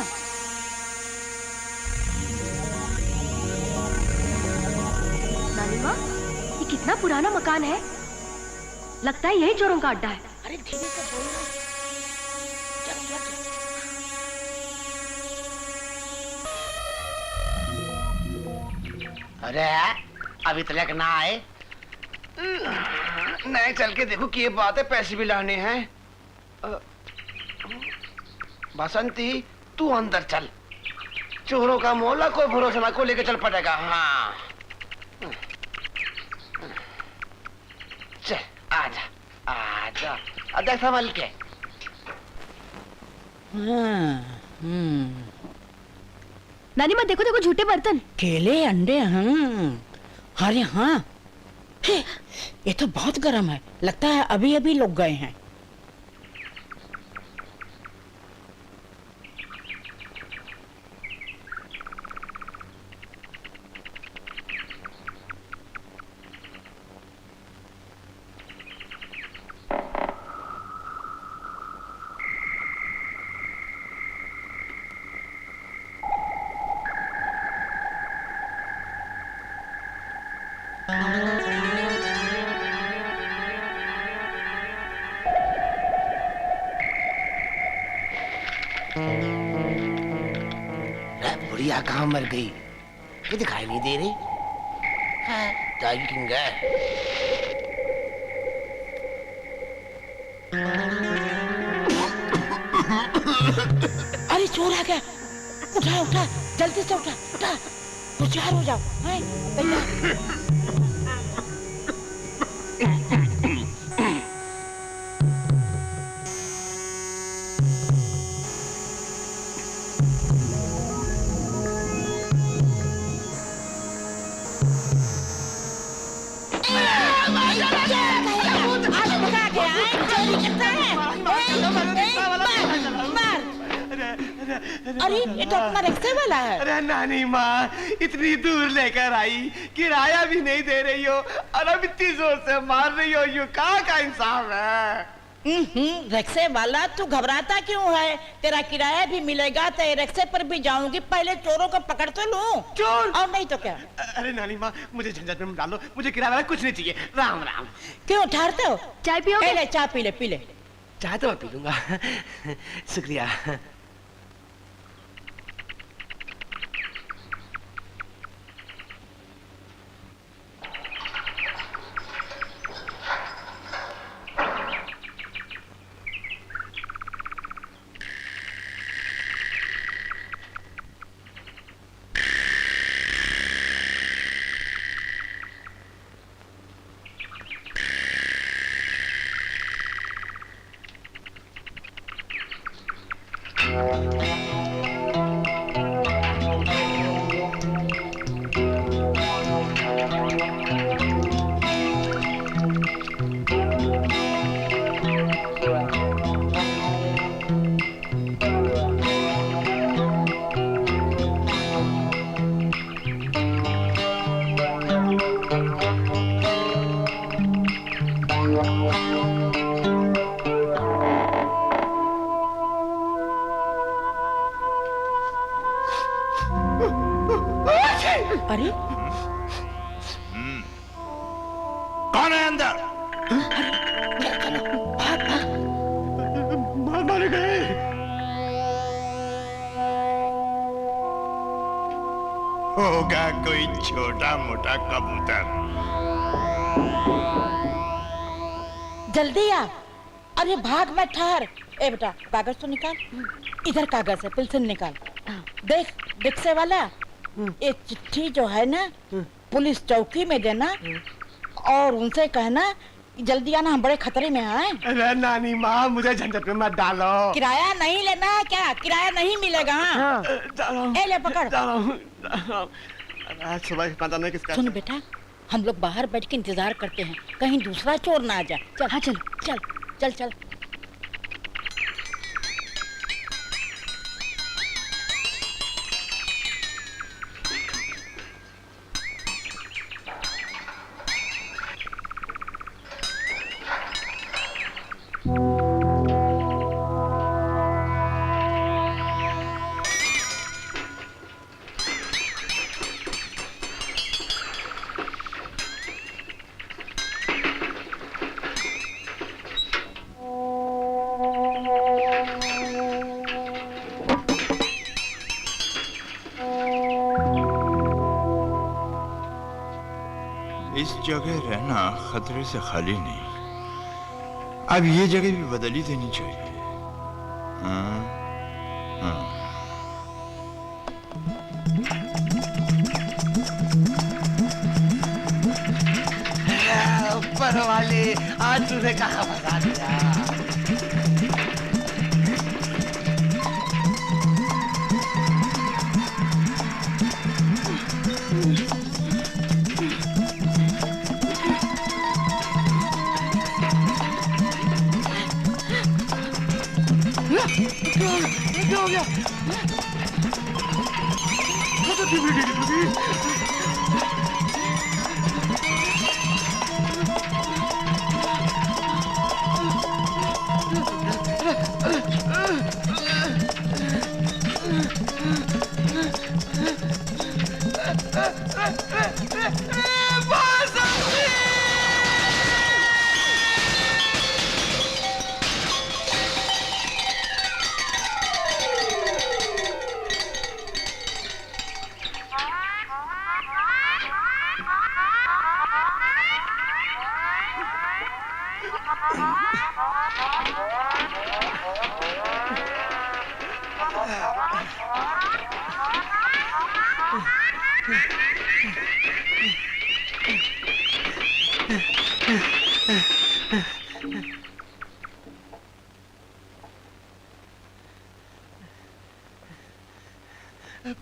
Speaker 1: नानी माँ, ये कितना पुराना मकान है। लगता है यही चोरों का अड्डा है।
Speaker 4: अरे धीरे से बोलना। चल चल चल।
Speaker 13: अरे अभी तक ना आए। नहीं चल के देखो कि ये बात है, पैसे भी लाने हैं। बसंती तू अंदर चल। चोरों का मोहल्ला कोई भरोसा ना, को लेके चल पड़ेगा। हाँ चल आजा आजा, आजा संभल के।
Speaker 1: नानी माँ देखो देखो, झूठे बर्तन,
Speaker 4: केले, अंडे। हाँ अरे हाँ, ये तो बहुत गर्म है। लगता है अभी अभी लोग गए हैं।
Speaker 13: बुढ़िया कहाँ मर गई? ये दिखाई नहीं दे रही।
Speaker 4: अरे चोर आ गया। उठा उठा, जल्दी से उठा उठा। होशियार हो जाओ। अरे ये तो अपना रिक्शे वाला है।
Speaker 13: अरे नानी माँ, इतनी दूर लेकर आई, किराया भी नहीं दे रही हो और अब इतनी जोर से मार रही हो। यू कहाँ का इंसाफ है?
Speaker 4: रिक्शे वाला, तू घबराता क्यों है? तेरा किराया भी मिलेगा, तेरे रिक्शे पर भी जाऊंगी। पहले चोरों को पकड़ तो लूं।
Speaker 13: चोर?
Speaker 4: और नहीं तो क्या?
Speaker 13: अरे नानी माँ, मुझे झंझट में डालो। मुझे किराया वाला कुछ नहीं चाहिए। राम राम।
Speaker 4: क्यों ठहरते हो?
Speaker 1: चाय पियोगे?
Speaker 4: ले चाय पी ले, पी ले।
Speaker 13: चाय तो मैं पी लूंगा। शुक्रिया।
Speaker 4: अरे
Speaker 7: कौन है अंदर?
Speaker 6: मारे गए।
Speaker 7: होगा कोई छोटा मोटा कबूतर।
Speaker 4: जल्दी आ। अरे भाग मत, ठहर। ए बेटा कागज तो निकाल। इधर कागज है, पेंसिल निकाल। देख रिक्शे वाला, ये चिट्ठी जो है ना पुलिस चौकी में देना और उनसे कहना जल्दी आना, हम बड़े खतरे में हैं।
Speaker 13: अरे नानी माँ मुझे झंझट में मत डालो।
Speaker 4: किराया नहीं लेना है क्या? किराया नहीं मिलेगा। हाँ। ए ले पकड़।
Speaker 13: सुबह पता नहीं किसका।
Speaker 4: सुन बेटा, हम लोग बाहर बैठ के इंतजार करते हैं, कहीं दूसरा चोर ना आ जाए। चल हाँ, चल चल चल चल।
Speaker 7: इस जगह रहना खतरे से खाली नहीं। अब ये जगह भी बदल ही देनी चाहिए। हाँ, हाँ।
Speaker 13: ऊपर वाले आज तुझे कहाँ फंसा दिया? क्या हो गया?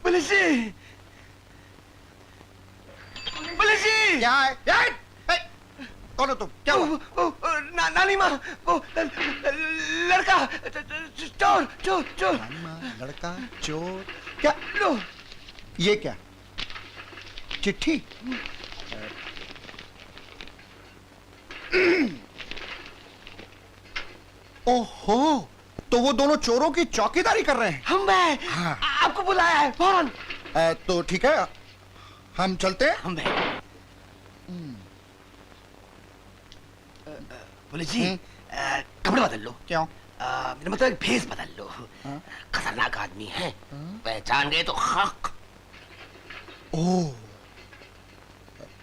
Speaker 13: पुलिस जी! पुलिस जी!
Speaker 11: क्या है? कौन हो तुम? क्या हुआ?
Speaker 13: नानी माँ, वो लड़का चोर चोर चोर।
Speaker 11: नानी माँ, लड़का चोर? क्या लो? ये क्या? चिट्ठी? ओहो, तो वो दोनों चोरों की चौकीदारी कर रहे हैं।
Speaker 13: मैं
Speaker 11: हाँ।
Speaker 13: आपको बुलाया है फौरन।
Speaker 11: तो ठीक है, हम चलते हैं।
Speaker 13: पुलिस जी, कपड़े बदल लो।
Speaker 11: क्यों?
Speaker 13: मेरा मतलब भेस बदल लो। खतरनाक आदमी है, पहचान गए तो हक।
Speaker 11: ओह,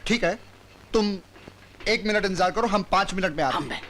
Speaker 11: ठीक है, तुम 1 मिनट इंतजार करो, हम 5 मिनट में आते हैं।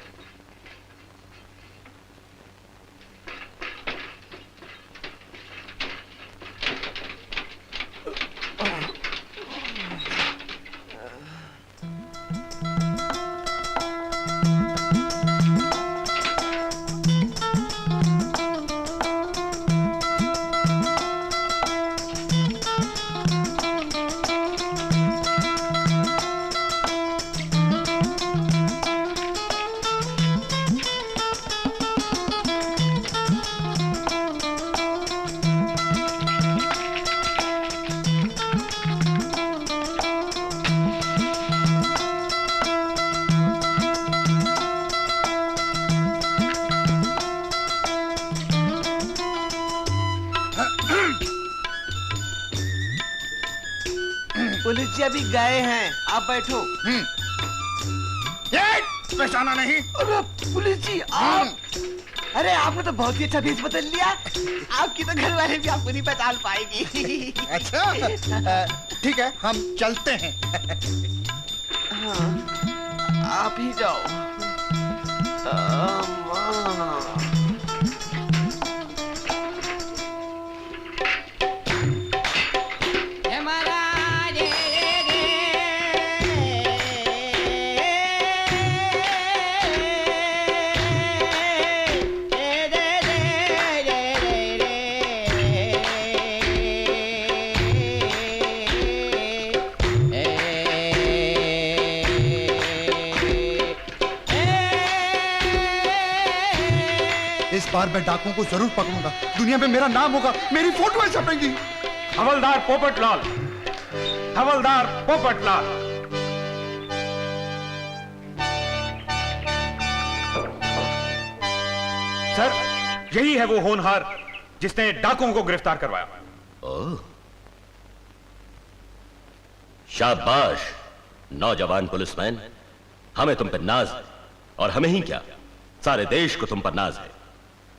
Speaker 13: पुलिस जी अभी गए हैं, आप बैठो।
Speaker 11: पहचाना नहीं?
Speaker 13: अरे पुलिस जी आप, अरे आपने तो बहुत ही अच्छा भेष बदल लिया। आपकी तो घर वाले भी आपको नहीं पहचान पाएगी।
Speaker 11: अच्छा ठीक है, हम चलते हैं।
Speaker 13: हाँ, आप ही जाओ।
Speaker 11: इस बार मैं डाकुओं को जरूर पकड़ूंगा। दुनिया में मेरा नाम होगा, मेरी फोटो छपेंगी।
Speaker 12: हवलदार पोपटलाल, हवलदार पोपटलाल। सर, यही है वो होनहार जिसने डाकुओं को गिरफ्तार करवाया।
Speaker 14: ओह, शाबाश नौजवान पुलिसमैन, हमें तुम पर नाज है, और हमें ही क्या, सारे देश को तुम पर नाज है।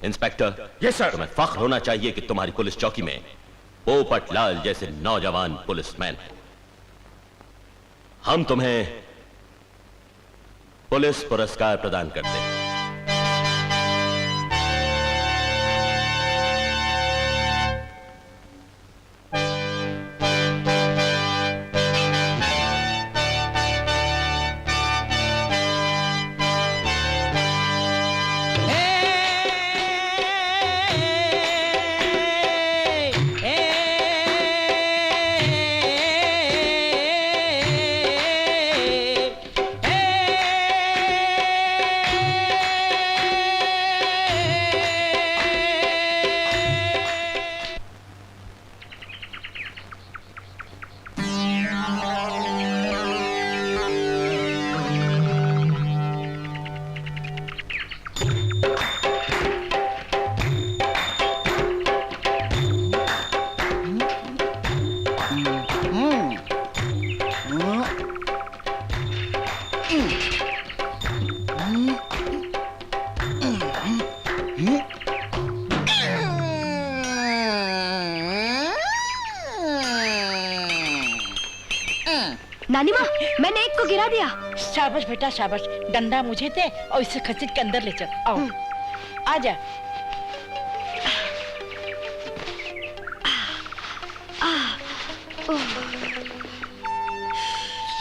Speaker 14: Inspector,
Speaker 12: yes sir.
Speaker 14: तुम्हें फख्र होना चाहिए कि तुम्हारी पुलिस चौकी में पोपटलाल जैसे नौजवान पुलिसमैन हैं। हम तुम्हें पुलिस पुरस्कार प्रदान करते हैं।
Speaker 1: नानी माँ, मैंने एक को गिरा दिया।
Speaker 4: शाबाश बेटा शाबाश, डंडा मुझे दे और इसे खसीट के अंदर ले चल। आओ, आजा।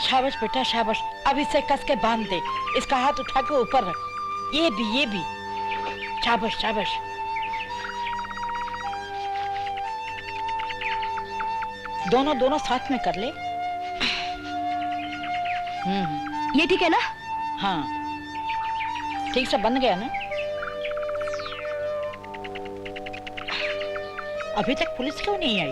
Speaker 4: शाबाश बेटा शाबाश, अब इसे कस के बांध दे। इसका हाथ उठा के ऊपर रख। ये भी। शाबाश शाबाश। दोनों साथ में कर ले।
Speaker 1: ये ठीक है ना?
Speaker 4: हाँ, ठीक से बन गया ना? अभी तक पुलिस क्यों नहीं आई?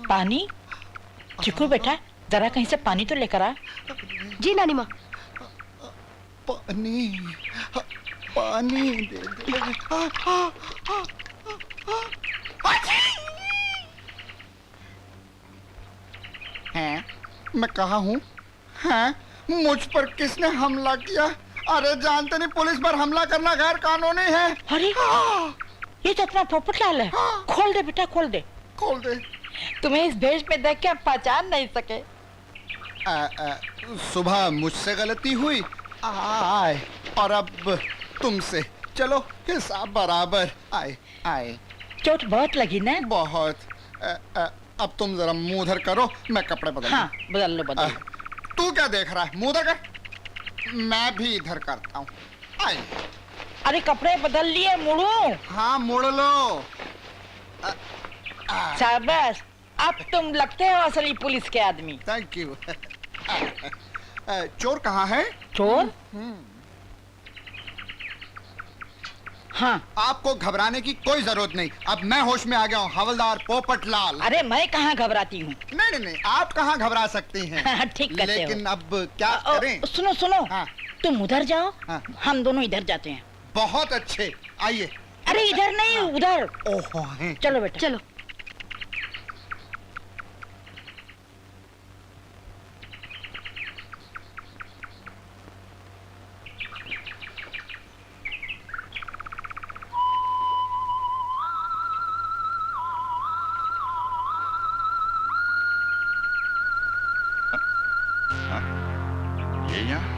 Speaker 4: पानी? चिकू बेटा, जरा कहीं से पानी तो लेकर आ।
Speaker 1: जी नानी माँ।
Speaker 11: पानी दे दे। हैं? मैं कहाँ हूँ? हैं? मुझ पर किसने हमला किया? अरे जानते नहीं, पुलिस पर हमला करना गैर कानूनी है।
Speaker 4: अरे ये तो अपना पोपटलाल है। खोल दे बेटा, खोल दे।
Speaker 11: खोल दे।
Speaker 4: तुम्हें इस भेष में देख के पहचान नहीं सके।
Speaker 11: सुबह मुझसे गलती हुई, और अब तुमसे। चलो हिसाब बराबर। आए।
Speaker 4: चोट बहुत लगी ना?
Speaker 11: बहुत। अब तुम जरा मुंह उधर करो, मैं कपड़े बदल।
Speaker 4: हाँ, बदल लो।
Speaker 11: तू क्या देख रहा है? मुंह उधर कर। मैं भी इधर करता हूँ। आए।
Speaker 4: अरे कपड़े बदल लिए, मुड़ो।
Speaker 11: हाँ मुड़ लो।
Speaker 4: शाबाश, अब तुम लगते हो असली पुलिस के आदमी।
Speaker 11: Thank you. चोर कहाँ है?
Speaker 4: चोर? हाँ।
Speaker 11: आपको घबराने की कोई जरूरत नहीं, अब मैं होश में आ गया हूँ, हवलदार पोपटलाल।
Speaker 4: अरे मैं कहाँ घबराती हूँ?
Speaker 11: नहीं, आप कहाँ घबरा सकती हैं।
Speaker 4: ठीक कहते हो।
Speaker 11: लेकिन अब क्या करें?
Speaker 4: सुनो।
Speaker 11: हाँ।
Speaker 4: तुम उधर जाओ, हम दोनों इधर जाते हैं।
Speaker 11: बहुत अच्छे, आइए।
Speaker 4: अरे इधर नहीं, उधर।
Speaker 11: ओहो,
Speaker 4: चलो बेटा
Speaker 1: चलो।
Speaker 11: ये यहाँ?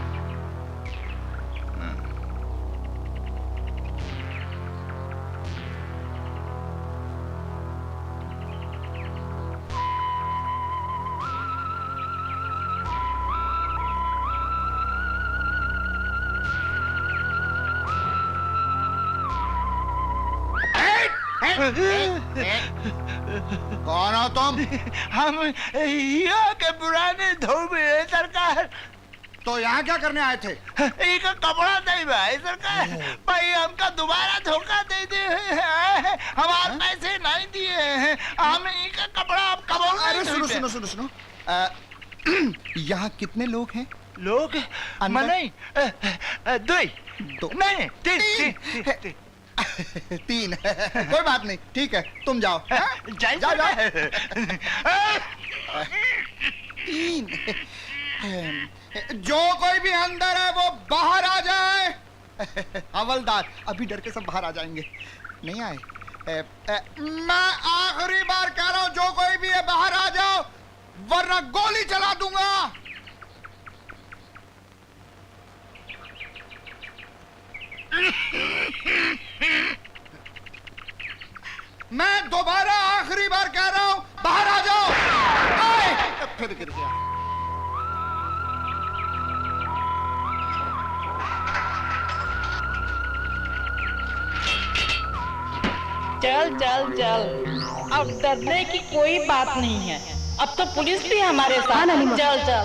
Speaker 11: कौन हो तुम?
Speaker 7: हम यहाँ के पुराने धोबी है सरकार।
Speaker 11: तो यहाँ क्या करने आए थे?
Speaker 7: एक कपड़ा नहीं भाई सरकार, भाई हमका दोबारा धोखा दे दे हैं, हमारे पैसे नहीं दिए हैं, हम इनका कपड़ा आप कब?
Speaker 11: अरे सुनो सुनो सुनो सुनो, यहाँ कितने लोग हैं?
Speaker 7: लोग नहीं, दो नहीं, तीन।
Speaker 11: तीन। कोई बात नहीं, ठीक है, तुम जाओ।
Speaker 7: जाओ जाओ।
Speaker 11: तीन। जो कोई भी अंदर है वो बाहर आ जाए। हवलदार, अभी डर के सब बाहर आ जाएंगे। नहीं आए? मैं आखिरी बार कह रहा हूं, जो कोई भी है बाहर आ जाओ, वरना गोली चला दूंगा। मैं दोबारा आखिरी बार कह रहा हूं, बाहर आ जाओ। फिर गिर गया।
Speaker 4: चल चल चल, अब डरने की कोई बात नहीं है, अब तो पुलिस भी हमारे साथ है। चल चल।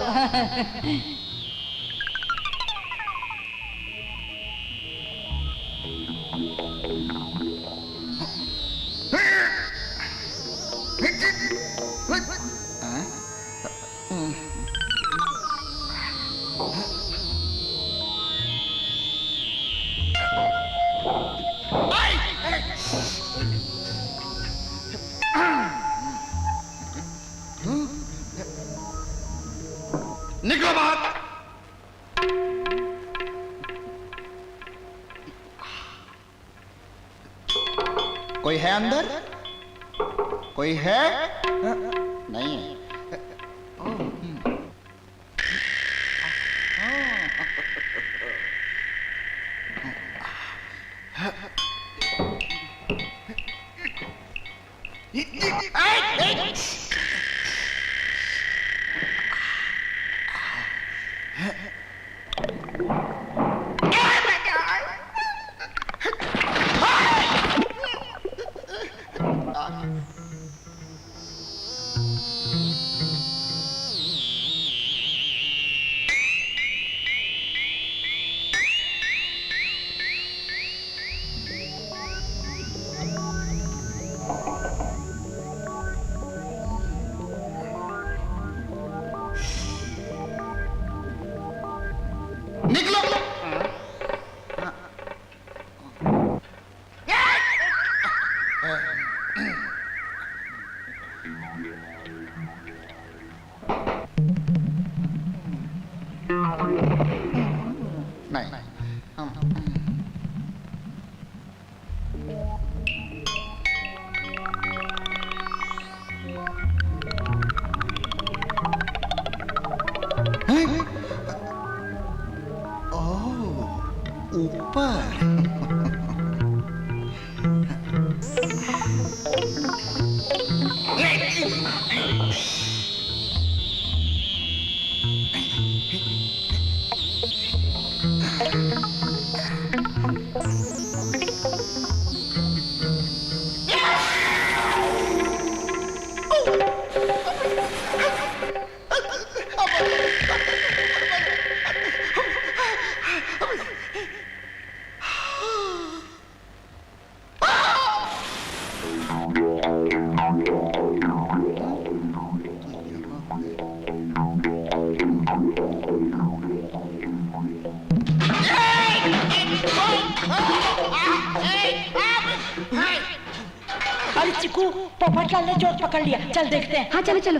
Speaker 11: निकलो बाहर। कोई है अंदर? कोई है? नहीं है।
Speaker 4: अरे चिकू, पोपटलाल ने चोर पकड़ लिया, चल देखते हैं।
Speaker 1: हाँ चलो चलो।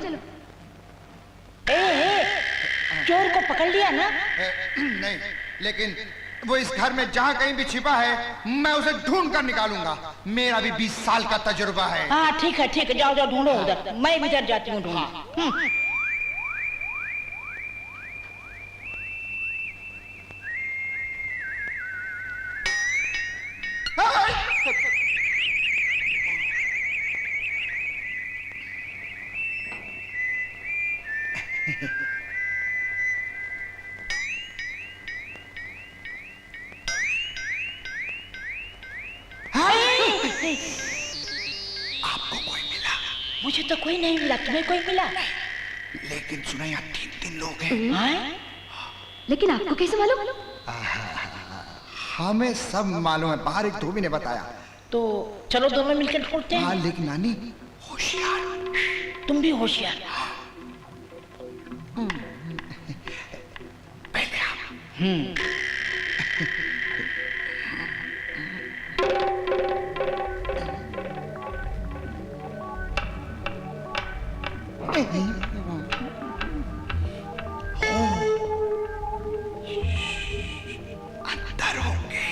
Speaker 4: चोर को पकड़ लिया ना?
Speaker 11: नहीं, लेकिन वो इस घर में जहाँ कहीं भी छिपा है मैं उसे ढूंढ कर निकालूंगा। मेरा भी 20 साल का तजुर्बा है।
Speaker 4: हाँ ठीक है, जाओ जाओ ढूंढो उधर, मैं भी इधर जाती हूँ ढूंढने।
Speaker 11: आपको कोई मिला?
Speaker 4: मुझे तो कोई नहीं मिला, तुम्हें कोई मिला?
Speaker 11: लेकिन सुना यहाँ 3 लोग हैं।
Speaker 1: लेकिन आपको कैसे मालूम?
Speaker 11: हमें सब मालूम है, बाहर एक धोबी ने बताया।
Speaker 4: तो चलो दोनों मिलकर ढूंढते हैं।
Speaker 11: हाँ लेकिन नानी होशियार,
Speaker 4: तुम भी होशियार।
Speaker 11: पहले आप। अंदर होंगे।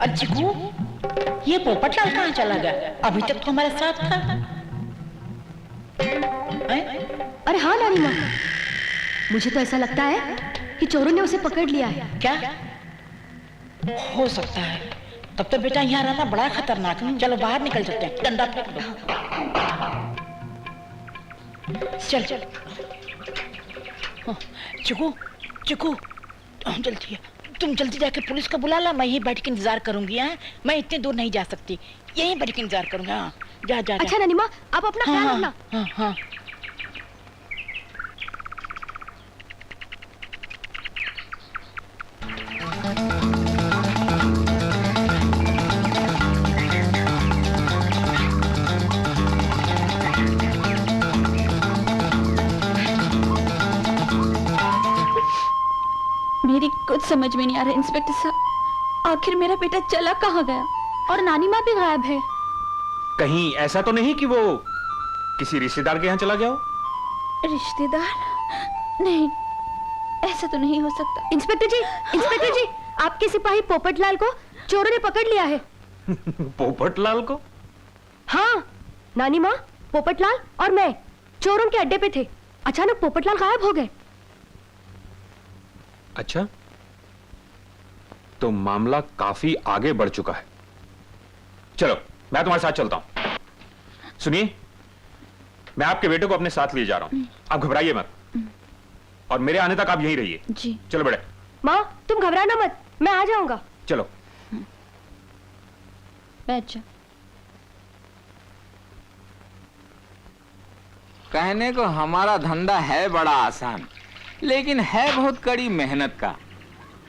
Speaker 4: अरे चिकू, ये पोपटलाल कहाँ चला गया? अभी तक तो हमारे साथ था।
Speaker 1: अरे हाँ नानी माँ, मुझे तो ऐसा लगता है कि चोरों ने उसे पकड़ लिया है।
Speaker 4: क्या हो सकता है? तब तो बेटा यहाँ रहना बड़ा खतरनाक है। चलो बाहर निकल सकते हैं, डंडा फेंक दो। चल चल। चिकू चिकू, जल्दी तुम जल्दी जाके पुलिस को बुला ला, मैं यहीं बैठ के इंतजार करूंगी। हैं, मैं इतनी दूर नहीं जा सकती, यहीं बैठ के इंतजार करूंगा। हाँ जा जा।
Speaker 1: अच्छा नानी माँ, आप अपना ख्याल रखना।
Speaker 4: हाँ हाँ।
Speaker 2: मेरी कुछ समझ में नहीं आ रहा इंस्पेक्टर साहब, आखिर मेरा बेटा चला कहाँ गया? और नानी माँ भी गायब है।
Speaker 12: कहीं ऐसा तो नहीं कि वो किसी रिश्तेदार के यहाँ चला गया हो?
Speaker 2: रिश्तेदार? नहीं, ऐसा तो नहीं हो सकता।
Speaker 1: इंस्पेक्टर जी, आपके सिपाही पोपटलाल को चोरों ने पकड़ लिया है।
Speaker 12: पोपटलाल को?
Speaker 1: हाँ नानी माँ, पोपटलाल और मैं चोरों के अड्डे पे थे, अचानक पोपटलाल गायब हो गए।
Speaker 12: अच्छा, तो मामला काफी आगे बढ़ चुका है। चलो मैं तुम्हारे साथ चलता हूं। सुनिए, मैं आपके बेटे को अपने साथ ले जा रहा हूं, आप घबराइए मत, और मेरे आने तक आप यहीं रहिए।
Speaker 2: जी।
Speaker 12: चलो बेटे।
Speaker 1: माँ तुम घबराना मत, मैं आ जाऊंगा।
Speaker 12: चलो
Speaker 2: बैठ जा।
Speaker 3: कहने को हमारा धंधा है बड़ा आसान, लेकिन है बहुत कड़ी मेहनत का,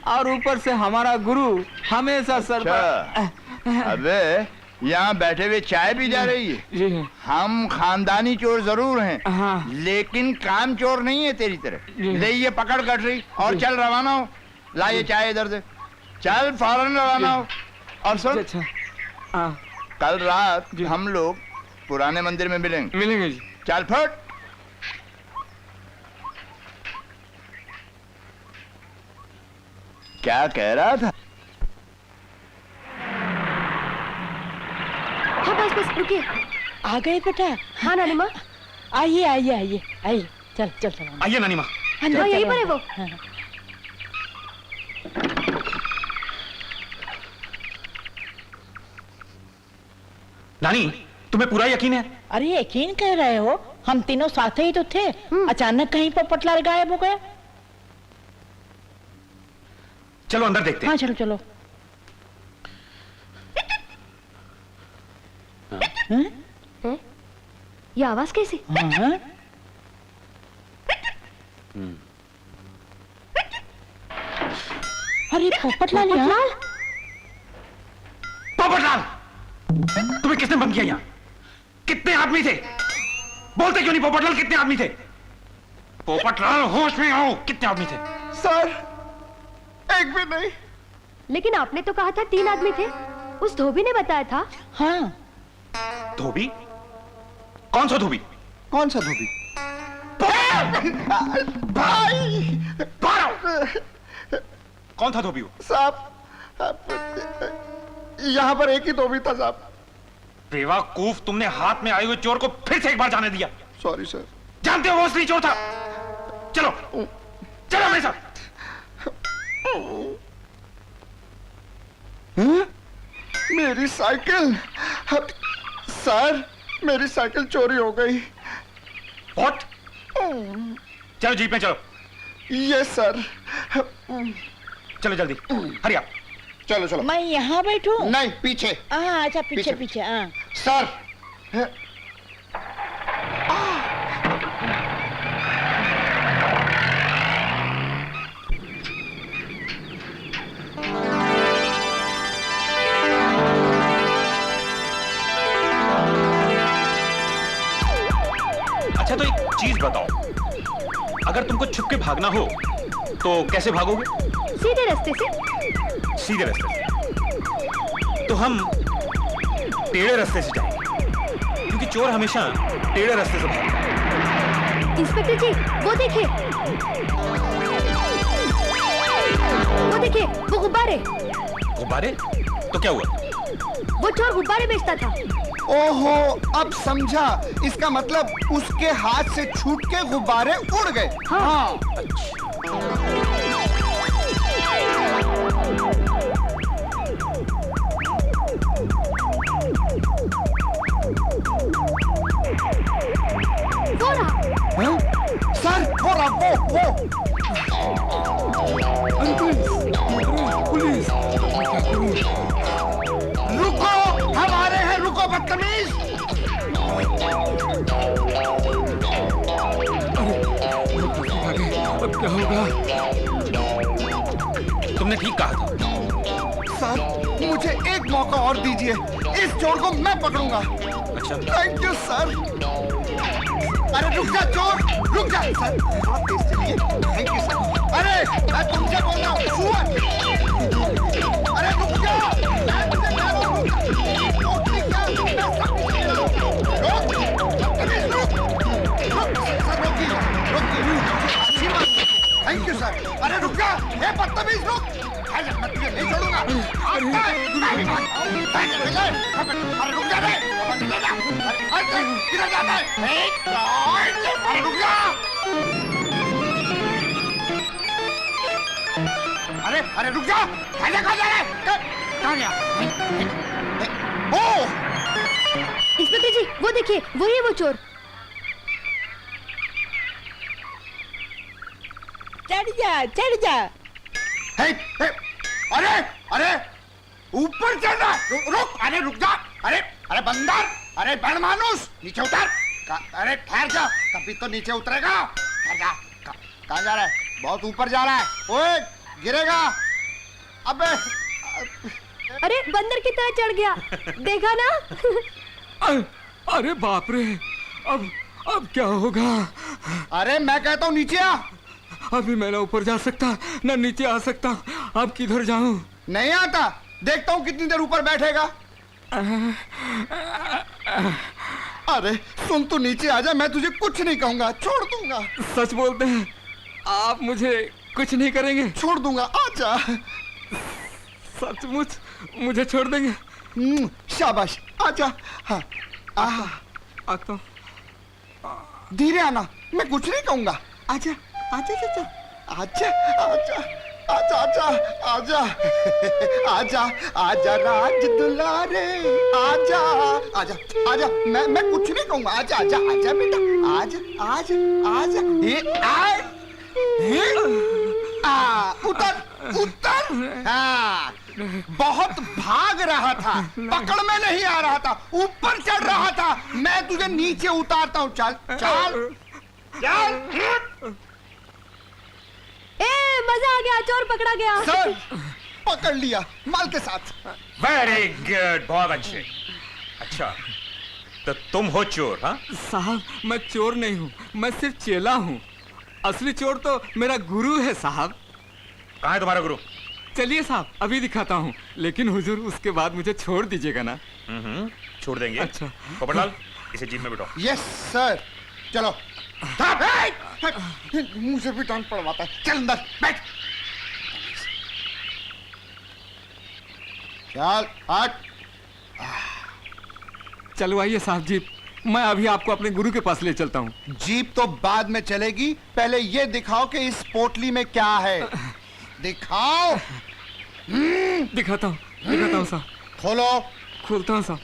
Speaker 3: और ऊपर से हमारा गुरु हमेशा सर पर।
Speaker 7: अबे यहाँ बैठे हुए चाय भी जा रही है। हम खानदानी चोर जरूर हैं,
Speaker 3: हाँ।
Speaker 7: लेकिन काम चोर नहीं है तेरी तरह। ले ये पकड़ कट रही और चल रवाना हो। ला ये चाय इधर से, चल फौरन रवाना हो। और सुन, कल रात हम लोग पुराने मंदिर में मिलेंगे
Speaker 3: जी।
Speaker 7: चल फट। क्या कह रहा था?
Speaker 1: हाँ बस रुकिए।
Speaker 4: आ गए बेटा?
Speaker 1: हाँ नानी माँ।
Speaker 4: आइए आइए आइए आइए, चल चल चल।
Speaker 12: आइए नानी माँ।
Speaker 1: हाँ यहीं पर है वो।
Speaker 4: हाँ।
Speaker 12: नानी, तुम्हें पूरा यकीन है?
Speaker 4: अरे यकीन कह रहे हो? हम तीनों साथ ही तो थे, अचानक कहीं पोपटलाल गायब हो गया।
Speaker 12: चलो अंदर देखते हैं।
Speaker 4: हाँ चलो चलो।
Speaker 1: हैं? ये आवाज कैसी?
Speaker 4: हाँ? अरे पोपटलाल यहाँ?
Speaker 12: पोपटलाल, तुम्हें किसने बंद किया यहाँ? कितने आदमी थे? बोलते क्यों नहीं पोपटलाल, कितने आदमी थे? पोपटलाल होश में आओ, कितने आदमी थे?
Speaker 11: सर, एक भी नहीं।
Speaker 1: लेकिन आपने तो कहा था 3 आदमी थे। उस धोबी ने बताया था।
Speaker 4: हाँ।
Speaker 12: धोबी? कौन सा धोबी?
Speaker 11: कौन सा धोबी?
Speaker 12: भाई! कौन था धोबी वो?
Speaker 11: साहब, यहाँ पर एक ही धोबी था साहब।
Speaker 12: बेवकूफ, तुमने हाथ में आए हुए चोर को फिर से एक बार जाने दिया।
Speaker 11: Sorry sir.
Speaker 12: जानते हो वो असली चोर था। चलो चलो मेरे साथ।
Speaker 11: मेरी साइकिल, सर मेरी साइकिल चोरी हो गई।
Speaker 12: What? चलो जीप में चलो।
Speaker 11: Yes sir.
Speaker 12: चलो जल्दी, हरी आप।
Speaker 11: चलो चलो।
Speaker 4: मैं यहाँ बैठूं?
Speaker 11: नहीं, पीछे।
Speaker 4: हाँ अच्छा, पीछे पीछे। हाँ
Speaker 11: सर।
Speaker 12: अच्छा तो एक चीज बताओ, अगर तुमको छुप के भागना हो तो कैसे भागोगे?
Speaker 1: सीधे रास्ते से।
Speaker 12: सीधे रास्ते से? तो हम टेढ़े रास्ते से जाएंगे, क्योंकि चोर हमेशा टेढ़े रास्ते से भागता है।
Speaker 1: इंस्पेक्टर जी, वो देखिए, वो गुब्बारे।
Speaker 12: गुब्बारे? तो क्या हुआ?
Speaker 1: वो चोर गुब्बारे बेचता था।
Speaker 11: ओहो, अब समझा। इसका मतलब उसके हाथ से छूट के गुब्बारे उड़ गए। हाँ। सर, हो रहा वो। पुलिस। रुको, हम आ रहे हैं, रुको बदतमीज।
Speaker 12: अब क्या होगा? तुमने ठीक कहा था।
Speaker 11: सर, मुझे एक मौका और दीजिए, इस चोर को मैं पकड़ूंगा।
Speaker 12: अच्छा।
Speaker 11: Thank you sir. अरे रुक जा चोर, रुक जा सर। Thank you sir. अरे मैं तुमसे बोल रहा हूँ, अरे रुक जा। Thank you sir. अरे रुक जा, ये बदतमीज रुक। मैं तुझे नहीं छोड़ूंगा। अरे रुक जा रे, किधर जाता है? अरे रुक जा। अरे रुक जा, कहाँ जा रहा है? कहाँ गया? ओ!
Speaker 1: इंस्पेक्टर जी, वो देखिए, वही है वो चोर।
Speaker 4: चढ़ जा।
Speaker 11: अरे ऊपर चढ़ना। रुक, अरे रुक जा। अरे बंदर, अरे बड़ मानुस, नीचे उतर। अरे ठहर जा, कभी तो नीचे उतरेगा। ठहर जा। कहाँ जा रहा है? बहुत ऊपर जा रहा है। ओए, गिरेगा। अबे
Speaker 1: अरे बंदर की तरह चढ़ गया, देखा ना?
Speaker 12: अरे बाप रे, अब क्या होगा?
Speaker 11: अरे मैं कहता हूँ नीचे आ।
Speaker 12: अभी मैं ना ऊपर जा सकता ना नीचे आ सकता। अब किधर जाऊं?
Speaker 11: नहीं आता, देखता हूँ कितनी देर ऊपर बैठेगा। अरे सुन, तू नीचे आजा, मैं तुझे कुछ नहीं कहूंगा, छोड़ दूंगा।
Speaker 12: सच बोलते हैं आप, मुझे कुछ नहीं करेंगे?
Speaker 11: छोड़ दूंगा, आजा।
Speaker 12: सचमुच मुझे छोड़ देंगे?
Speaker 11: शाबाश, आजा। हाँ,
Speaker 12: आता।
Speaker 11: धीरे आना, मैं कुछ नहीं कहूंगा। आजा आजा आजा आजा आजा आजा आजा आजा आजा राज दुलारे, आजा आजा आजा। मैं कुछ नहीं कहूंगा। आजा आजा आजा बेटा, आजा आजा आजा। उतर उतर। हाँ, बहुत भाग रहा था, पकड़ में नहीं आ रहा था, ऊपर चढ़ रहा था। मैं तुझे नीचे उतारता हूँ। चल चल चल।
Speaker 1: मजा आ गया, चोर पकड़ा गया।
Speaker 11: सर, पकड़ लिया माल के साथ।
Speaker 12: वेरी गुड, बहुत अच्छे। अच्छा, तो तुम हो चोर? हाँ
Speaker 3: साहब, मैं चोर नहीं हूँ, मैं सिर्फ चेला हूँ। असली चोर तो मेरा गुरु है साहब।
Speaker 12: कहाँ है तुम्हारा गुरु?
Speaker 3: चलिए साहब, अभी दिखाता हूँ, लेकिन हुजूर उसके बाद मुझे छोड़ दीजिएगा ना?
Speaker 12: छोड़ देंगे।
Speaker 3: अच्छा।
Speaker 12: पोपटलाल, इसे जीप में बिठाओ।
Speaker 11: यस सर, चलो। मुझे भी डांट पड़वाता है, चल अंदर बैठ। चल हट।
Speaker 3: चलवाइए साहब जीप, मैं अभी आपको अपने गुरु के पास ले चलता हूँ।
Speaker 11: जीप तो बाद में चलेगी, पहले ये दिखाओ कि इस पोटली में क्या है। दिखाओ।
Speaker 3: दिखाता हूँ साहब।
Speaker 11: खोलो।
Speaker 3: खोलता हूँ साहब।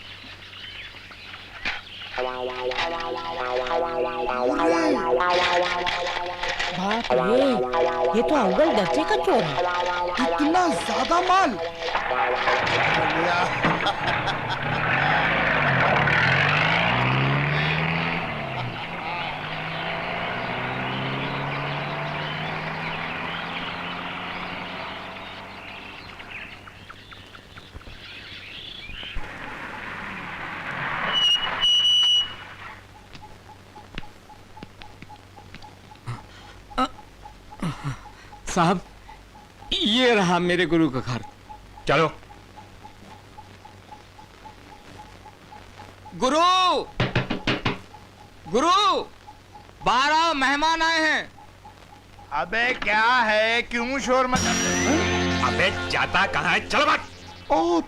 Speaker 4: बाप रे, ये तो अव्वल दर्जे का चोर है।
Speaker 11: इतना ज्यादा माल।
Speaker 3: साहब, ये रहा मेरे गुरु का घर।
Speaker 12: चलो।
Speaker 3: गुरु, गुरु, 12 मेहमान आए हैं।
Speaker 7: अबे क्या है, क्यों शोर मचा?
Speaker 12: अबे जाता कहाँ है? चलो बात।
Speaker 11: ओह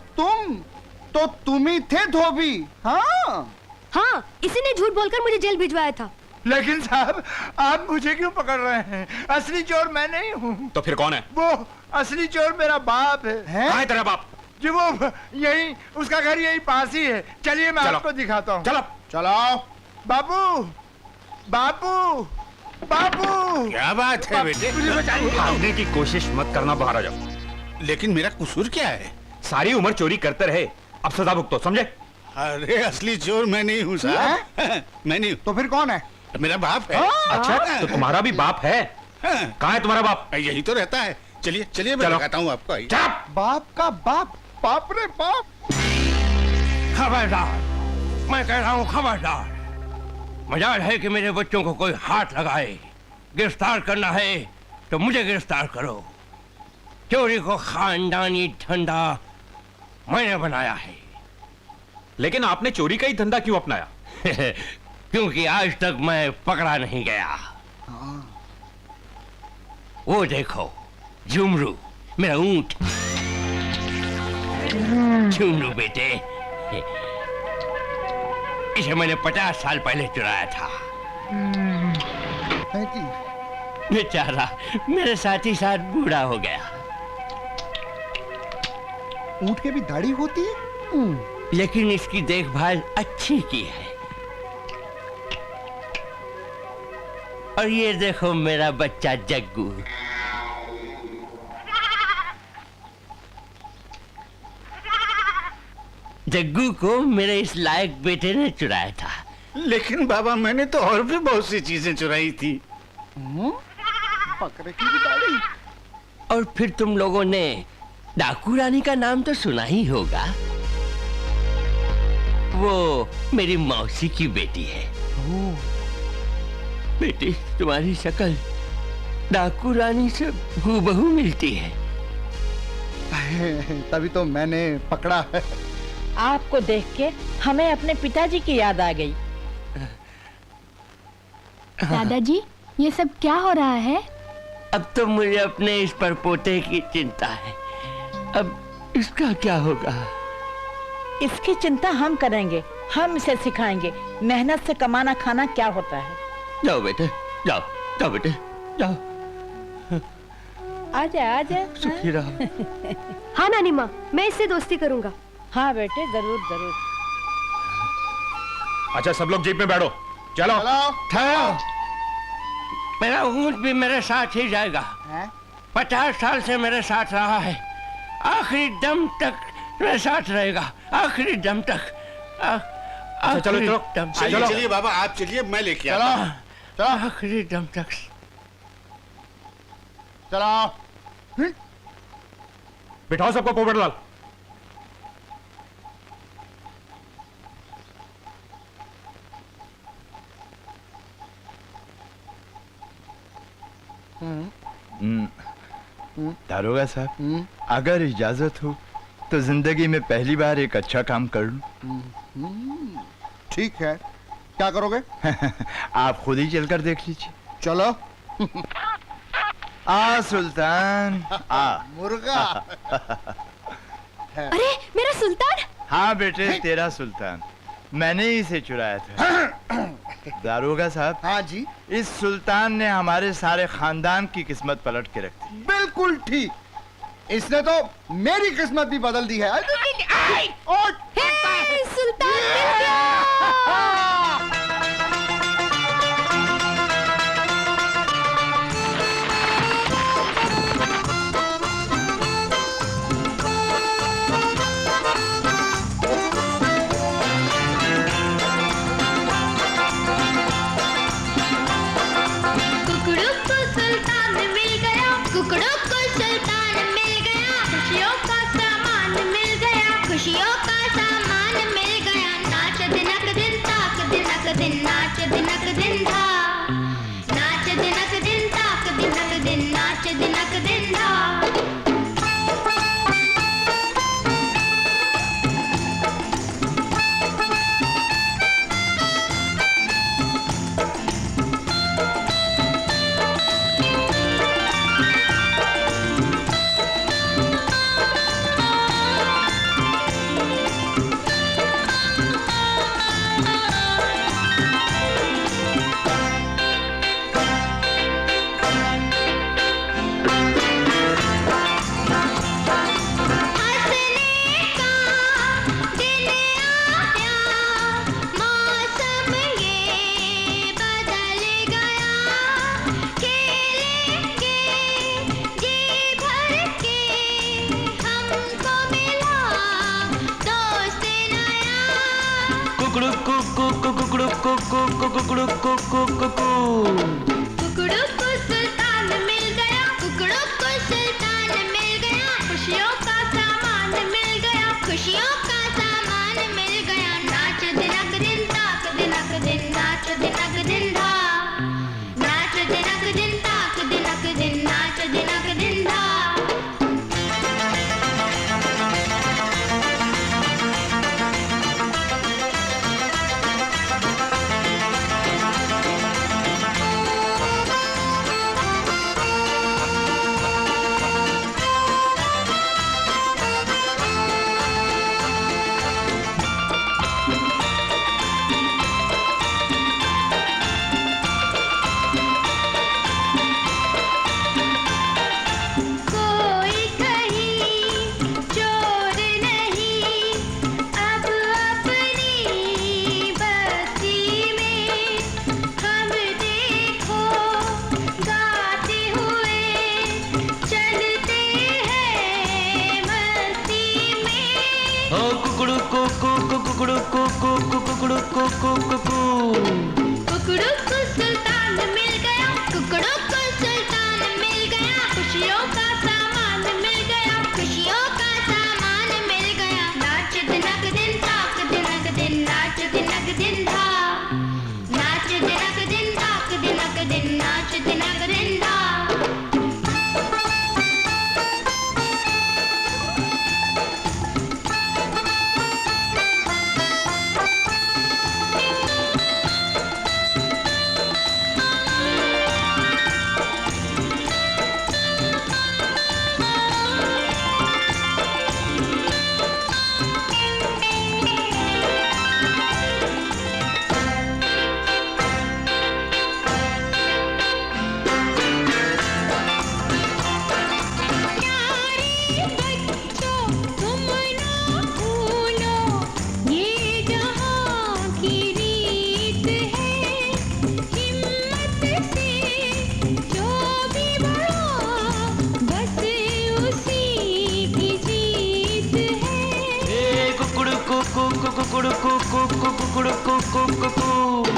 Speaker 11: तो तुम ही थे धोबी?
Speaker 1: हाँ, इसी ने झूठ बोलकर मुझे जेल भिजवाया था।
Speaker 7: लेकिन साहब, आप मुझे क्यों पकड़ रहे हैं? असली चोर मैं नहीं हूँ।
Speaker 12: तो फिर कौन है?
Speaker 7: वो असली चोर मेरा बाप है।
Speaker 12: कहाँ है तेरा बाप?
Speaker 7: जी वो यही, उसका घर यही पास ही है। चलिए मैं आपको दिखाता हूँ।
Speaker 12: चलो
Speaker 11: चलो।
Speaker 7: बाबू, बाबू, बाबू।
Speaker 6: क्या बात है बेटे?
Speaker 12: भागने की कोशिश मत करना, बाहर आ जाओ।
Speaker 6: लेकिन मेरा कसूर क्या है?
Speaker 12: सारी उम्र चोरी करते रहे, अब सजा भुगतो, समझे?
Speaker 6: अरे असली चोर मैं नहीं हूँ साहब। मैं नहीं।
Speaker 11: तो फिर कौन है?
Speaker 6: मेरा बाप है।
Speaker 12: अच्छा, तो तुम्हारा भी बाप है? कहाँ है तुम्हारा बाप?
Speaker 6: यही तो रहता है। चलिए चलिए, मैं दिखाता हूँ आपको।
Speaker 11: बाप का बाप? बाप रे बाप।
Speaker 8: खबरदार, मैं कह रहा हूँ खबरदार। मजाल है कि मेरे बच्चों को कोई हाथ लगाए। गिरफ्तार करना है तो मुझे गिरफ्तार करो। चोरी को खानदानी धंधा मैंने बनाया है।
Speaker 12: लेकिन आपने चोरी का ही धंधा क्यों अपनाया?
Speaker 8: क्योंकि आज तक मैं पकड़ा नहीं गया। वो देखो, झुमरू, मेरा ऊंट। झुमरू बेटे, इसे मैंने 50 साल पहले चुराया था। बेचारा मेरे साथ ही साथ बूढ़ा हो गया।
Speaker 11: ऊंट के भी दाढ़ी होती है?
Speaker 8: लेकिन इसकी देखभाल अच्छी की है। और ये देखो मेरा बच्चा जग्गू। जग्गू को मेरे इस लायक बेटे ने चुराया था।
Speaker 6: लेकिन बाबा, मैंने तो और भी बहुत सी चीजें चुराई थी।
Speaker 11: बकरे की भी दाढ़ी।
Speaker 8: और फिर तुम लोगों ने डाकू रानी का नाम तो सुना ही होगा। वो मेरी मौसी की बेटी है। बेटी, तुम्हारी शक्ल डाकू रानी से हूबहू मिलती है।
Speaker 11: तभी तो मैंने पकड़ा है।
Speaker 4: आपको देख के हमें अपने पिताजी की याद आ गई।
Speaker 2: दादाजी, ये सब क्या हो रहा है?
Speaker 8: अब तो मुझे अपने इस परपोते की चिंता है। अब इसका क्या होगा?
Speaker 4: इसकी चिंता हम करेंगे। हम इसे सिखाएंगे मेहनत से कमाना खाना क्या होता है।
Speaker 8: जाओ बेटे, जाओ जाओ बेटे, जाओ।
Speaker 4: आजा आजा।
Speaker 8: सुखी रहो।
Speaker 1: हाँ नानी माँ, मैं इससे दोस्ती करूंगा।
Speaker 4: हाँ बेटे, जरूर जरूर।
Speaker 12: अच्छा, सब लोग जीप में बैठो। चलो।
Speaker 8: ठहरो, मेरा ऊंट भी मेरे साथ ही जाएगा। 50 साल से मेरे साथ रहा है, आखिरी दम तक मेरे साथ रहेगा, आखिरी दम तक।
Speaker 12: चलो चलो
Speaker 6: चलिए चलिए बाबा, आप चलिए, मैं लेके आता हूं।
Speaker 8: आखिरी दम तक।
Speaker 7: चलाओ।
Speaker 12: बिठाओ सबको पोपटलाल।
Speaker 15: दारोगा साहब, अगर इजाजत हो तो जिंदगी में पहली बार एक अच्छा काम कर लूं।
Speaker 11: ठीक है, क्या करोगे?
Speaker 15: आप खुद ही चलकर देख लीजिए।
Speaker 11: चलो।
Speaker 15: आ सुल्तान आ।
Speaker 11: मुर्गा।
Speaker 1: अरे मेरा सुल्तान।
Speaker 15: हाँ बेटे, तेरा सुल्तान मैंने ही इसे चुराया था। दारोगा साहब।
Speaker 11: हाँ जी।
Speaker 15: इस सुल्तान ने हमारे सारे खानदान की किस्मत पलट के रख दी।
Speaker 11: बिल्कुल ठीक, इसने तो मेरी किस्मत भी बदल दी है।
Speaker 1: सुल्तान मिल गया।
Speaker 9: खुशियों का सामान मिल गया, नाच दिनक दिन ताक दिनक दिन, नाच दिनक दिन धा, नाच दिनक दिन ताक दिनक दिन, नाच दिनक दिन धा। कुकड़ू सुल्तान मिल गया, कुकड़ू को सुल्तान मिल गया, खुशियों का सामान मिल गया, खुशियों का सामान मिल गया, नाच दिनक दिन ताक दिनक दिन, नाच दिनक दिन धा, नाच दिनक दिन ताक दिनक दिन, नाच दिनक दिन धा। कुकड़ू को सुल्तान मिल गया, कुकड़ू को सुल्तान मिल गया, खुशियों का सामान मिल गया, खुशियों का सामान मिल गया, नाच दिनक दिन ताक दिनक दिन, नाच दिनक दिन धा, नाच दिनक दिन ताक दिनक दिन, नाच दिनक दिन धा।
Speaker 8: कुकड़ू